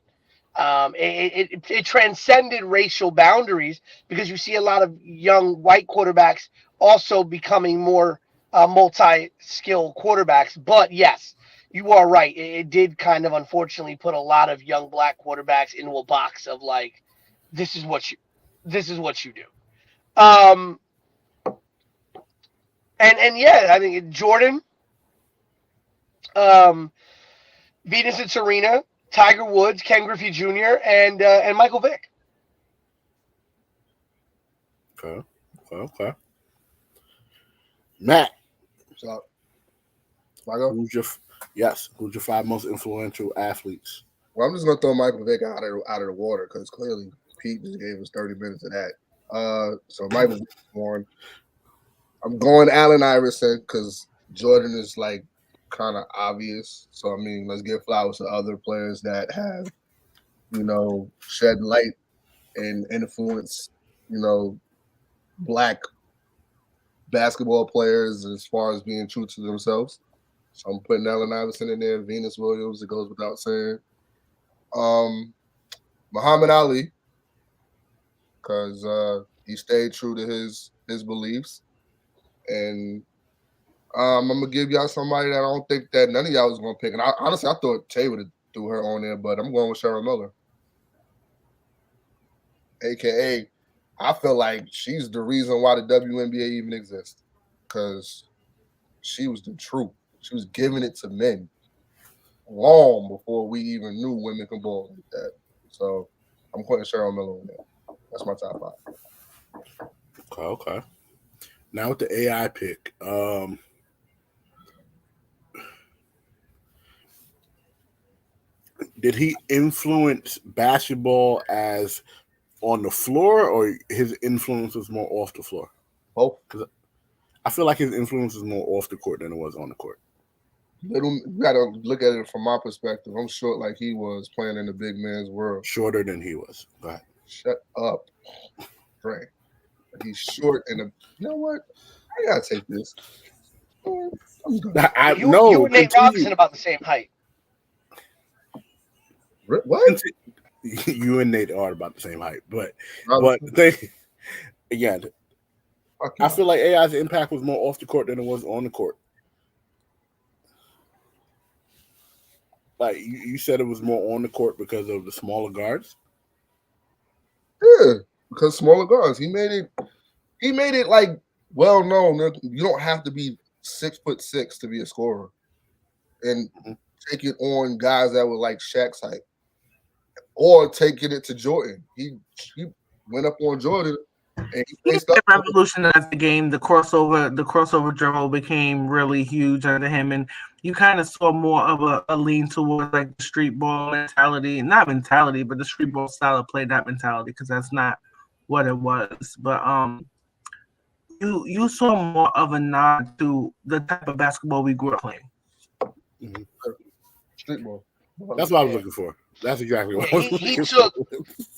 it transcended racial boundaries because you see a lot of young white quarterbacks also becoming more multi-skill quarterbacks. But yes, you are right. It did kind of unfortunately put a lot of young black quarterbacks into a box of this is what you do. And yeah, I think Jordan, Venus and Serena, Tiger Woods, Ken Griffey Jr., and Michael Vick. Okay. Matt, what's up? Who's your five most influential athletes? Well, I'm just gonna throw Michael Vick out of the water because clearly Pete just gave us 30 minutes of that. So Michael Vick one. I'm going Allen Iverson because Jordan is kind of obvious. So I mean, let's give flowers to other players that have, shed light and influence, black basketball players as far as being true to themselves. So I'm putting Allen Iverson in there, Venus Williams. It goes without saying. Muhammad Ali, because he stayed true to his beliefs, and I'm gonna give y'all somebody that I don't think that none of y'all was gonna pick. And honestly, I thought Tay would have threw her on there, but I'm going with Cheryl Miller, aka I feel like she's the reason why the WNBA even exists, because she was the truth. She was giving it to men long before we even knew women could ball like that. So I'm putting Cheryl Miller in there. That's my top 5. Okay. Now with the AI pick, did he influence basketball as on the floor, or his influence was more off the floor? Both. Because I feel like his influence is more off the court than it was on the court. You gotta look at it from my perspective. I'm short like he was playing in the big man's world. Shorter than he was. Go ahead. Shut up, Frank. He's short and you know what? I gotta take this. I'm done. You and Nate Robinson about the same height. What? You and Nate are about the same height, but the thing again, I feel like AI's impact was more off the court than it was on the court. Like you said, it was more on the court because of the smaller guards. Yeah, because smaller guards. He made it like well known that you don't have to be 6'6" to be a scorer, and take it on guys that were like Shaq's height, or taking it to Jordan. He went up on Jordan. And he revolutionized the game. The crossover dribble became really huge under him, and you kind of saw more of a lean towards like the street ball mentality, not mentality, but the street ball style of play, not mentality, because that's not what it was. But you saw more of a nod to the type of basketball we grew up playing. Mm-hmm. Street ball. That's what I was looking for. That's exactly what I was looking for.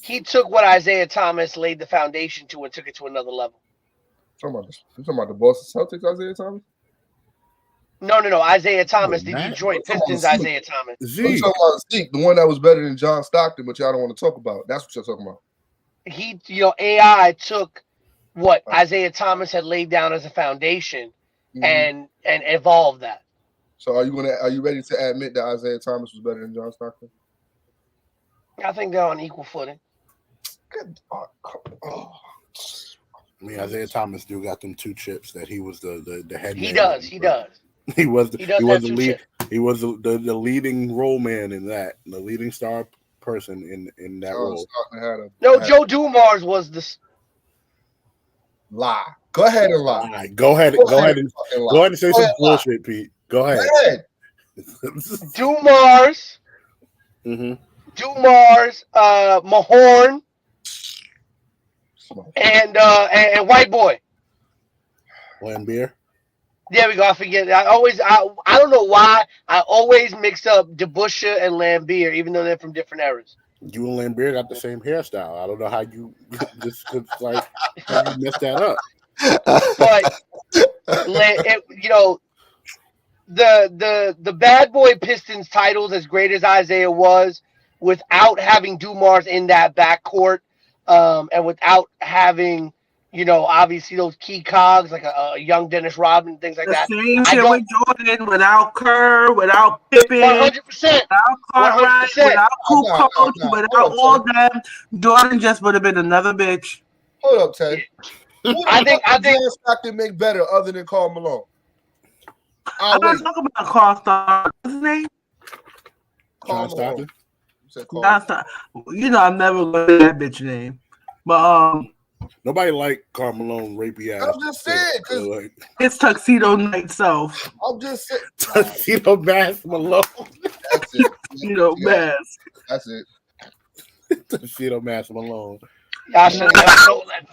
He took what Isaiah Thomas laid the foundation to and took it to another level. You talking about the Boston Celtics, Isaiah Thomas? No. Isaiah Thomas, the Detroit Pistons, Isaiah Thomas. I'm talking about Zeke, the one that was better than John Stockton, but y'all don't want to talk about. That's what you're talking about. AI took what Isaiah Thomas had laid down as a foundation and evolved that. So are you ready to admit that Isaiah Thomas was better than John Stockton? I think they're on equal footing. I mean, Isaiah Thomas do got them 2 chips that he was the head. He does. He was the leading role man in that, the leading star person in that role. Joe Dumars was the lie. Go ahead and lie. Right, go ahead and say some bullshit, Pete. Go ahead. Dumars. Dumars, Mahorn, and White Boy. Lambeer. There we go. I forget. I don't know why I always mix up DeBusschere and Lambeer, even though they're from different eras. You and Lambeer got the same hairstyle. I don't know how you just how you messed that up. But the Bad Boy Pistons titles, as great as Isaiah was, without having Dumars in that backcourt, and without having, obviously those key cogs like a young Dennis Rodman, things like that. Same shit with Jordan, without Kerr, without Pippen, 100%, without Cartwright, without Kukoc, without all them, Jordan just would have been another bitch. Hold up, Ted. I think John Stockton make better other than Karl Malone. I'm not talking about Karl Stockton. What's his name? John Stockton. I'm never going to that bitch name. But nobody liked Karl Malone rapey ass. I'm just saying, it's Tuxedo Night Self. I'm just saying. Tuxedo Mask Malone. That's it. Tuxedo Mask. That's it. Tuxedo Mask Malone. Y'all should have known that.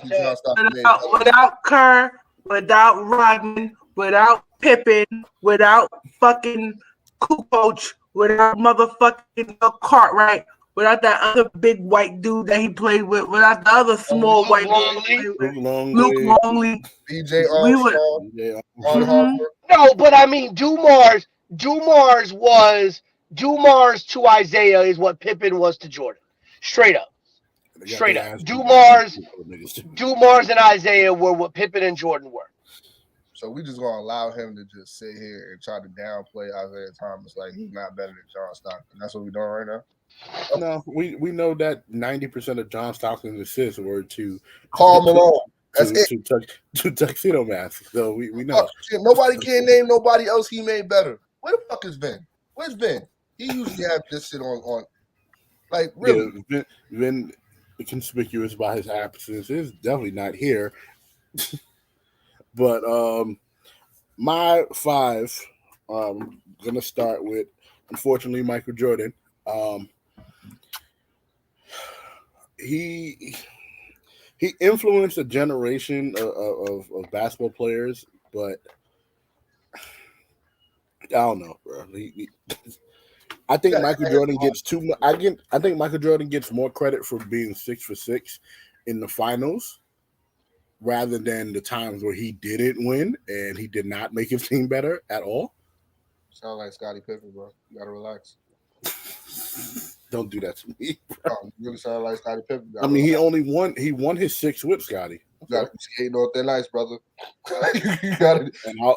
Without Kerr, without Rodman, without Pippen, without fucking Kukoc, without motherfucking Cartwright, without that other big white dude that he played with, without the other small white dude he played with, Luke Longley. BJ We would. Armstrong, Ron Harper. No, but I mean, Dumars to Isaiah is what Pippen was to Jordan. Straight up. Dumars and Isaiah were what Pippen and Jordan were. So we just gonna allow him to just sit here and try to downplay Isaiah Thomas like he's not better than John Stockton. That's what we're doing right now. No, we know that 90% of John Stockton's assists were to Karl Malone. That's it. To tuxedo mask. So we know. Nobody can name nobody else he made better. Where the fuck is Vin? Where's Vin? He usually have this shit on like really. Yeah, Vin conspicuous by his absence is definitely not here. But my 5, gonna start with, unfortunately, Michael Jordan. He influenced a generation of basketball players, but I don't know, bro. I think Michael Jordan gets too much. I think Michael Jordan gets more credit for being 6 for 6 in the finals, rather than the times where he didn't win and he did not make his team better at all. Sound like Scottie Pippen, bro. You gotta relax. Don't do that to me, bro. You really sound like Scottie Pippen. I mean, he won his 6 with Scottie. You gotta be skating on thin ice, brother. You gotta.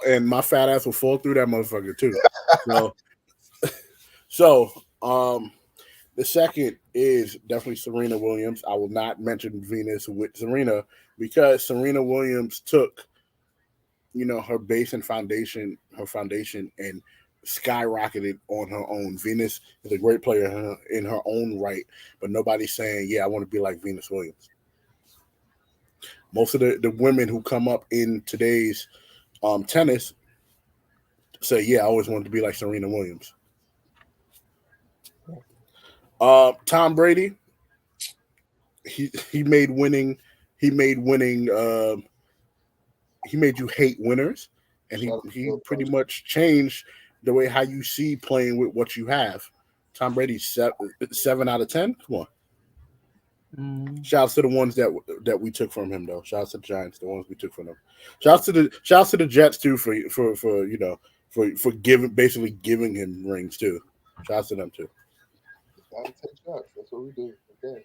And my fat ass will fall through that motherfucker too. So the second is definitely Serena Williams. I will not mention Venus with Serena because Serena Williams took, her base and foundation, and skyrocketed on her own. Venus is a great player in her own right, but nobody's saying, yeah, I want to be like Venus Williams. Most of the women who come up in today's tennis say, yeah, I always wanted to be like Serena Williams. Tom Brady, he made winning. He made you hate winners, and he pretty much changed the way how you see playing with what you have. Tom Brady's 7 out of 10. Come on. Shouts to the ones that we took from him, though. Shouts to the Giants, the ones we took from him. Shouts to the Jets too for basically giving him rings too. Shouts to them too. That's what we do. Okay.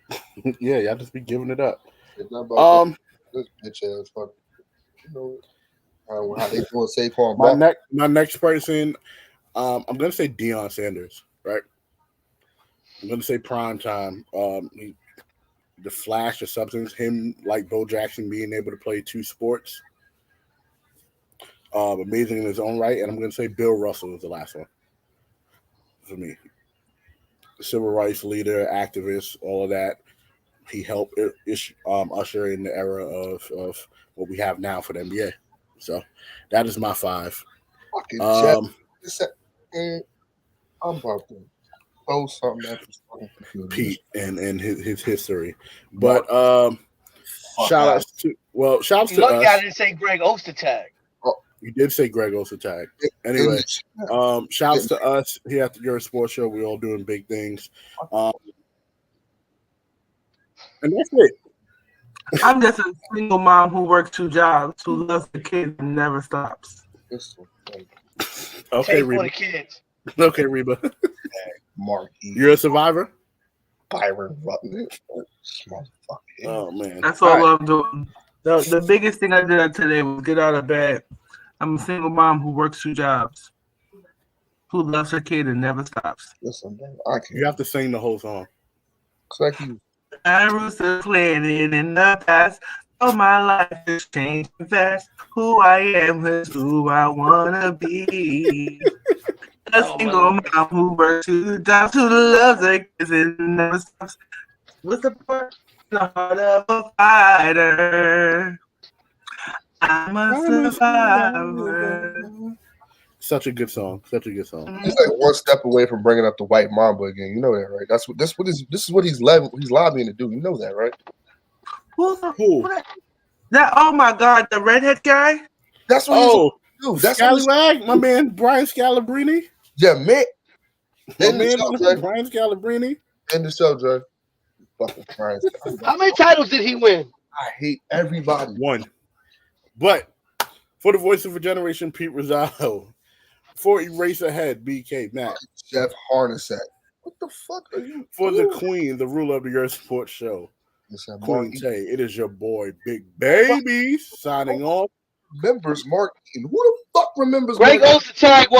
Yeah, y'all just be giving it up. It's not about this bitch ass fuck. How they doing Saquon? My next person, I'm gonna say Deion Sanders, right? I'm gonna say prime time. The flash, the substance, him like Bo Jackson being able to play 2 sports. Amazing in his own right, and I'm gonna say Bill Russell is the last one for me. Civil rights leader, activist, all of that. He helped usher in the era of what we have now for the NBA. So that is my 5. I'm about to post something Pete and his history. But shout outs to us. I didn't say Greg Ostertag. You did say Greg Ostertag. Anyway, shouts to us here at the Yerrr Sports Show. We're all doing big things. And that's it. I'm just a single mom who works 2 jobs, who loves the kids and never stops. Okay, Reba. For the kids. Okay, Reba. Mark, you're a survivor? Byron Oh man, that's all I'm doing. The biggest thing I did today was get out of bed. I'm a single mom who works 2 jobs, who loves her kid and never stops. Listen, I can't. You have to sing the whole song. Like you. I was planning in the past. Oh, my life is changing fast. Who I am is who I wanna be. A single mom who works 2 jobs, who loves her kids and never stops. What's the part? The heart of a fighter. I'm a survivor. Such a good song. Such a good song. He's like one step away from bringing up the white mamba again. You know that, right? This is what he's lobbying to do. You know that, right? Who? That? Oh my God, the redhead guy. That's what. Dude, that's Scallywag, my man Brian Scalabrine. yeah, man. My End the man show, Dre. Brian Scalabrine. End the show, Dre. Fucking Brian. How many titles did he win? I hate everybody. One. But for the voice of a generation, Pete Rosado. For Eraserhead, BK Matt. Jeff Harnessat. What the fuck are you For the doing? queen, the ruler of the Earth Sports Show, It's that Queen Mark Tay. It is your boy, Big Baby, signing off. Members Mark Eaton. Who the fuck remembers Greg Mark? Ostertag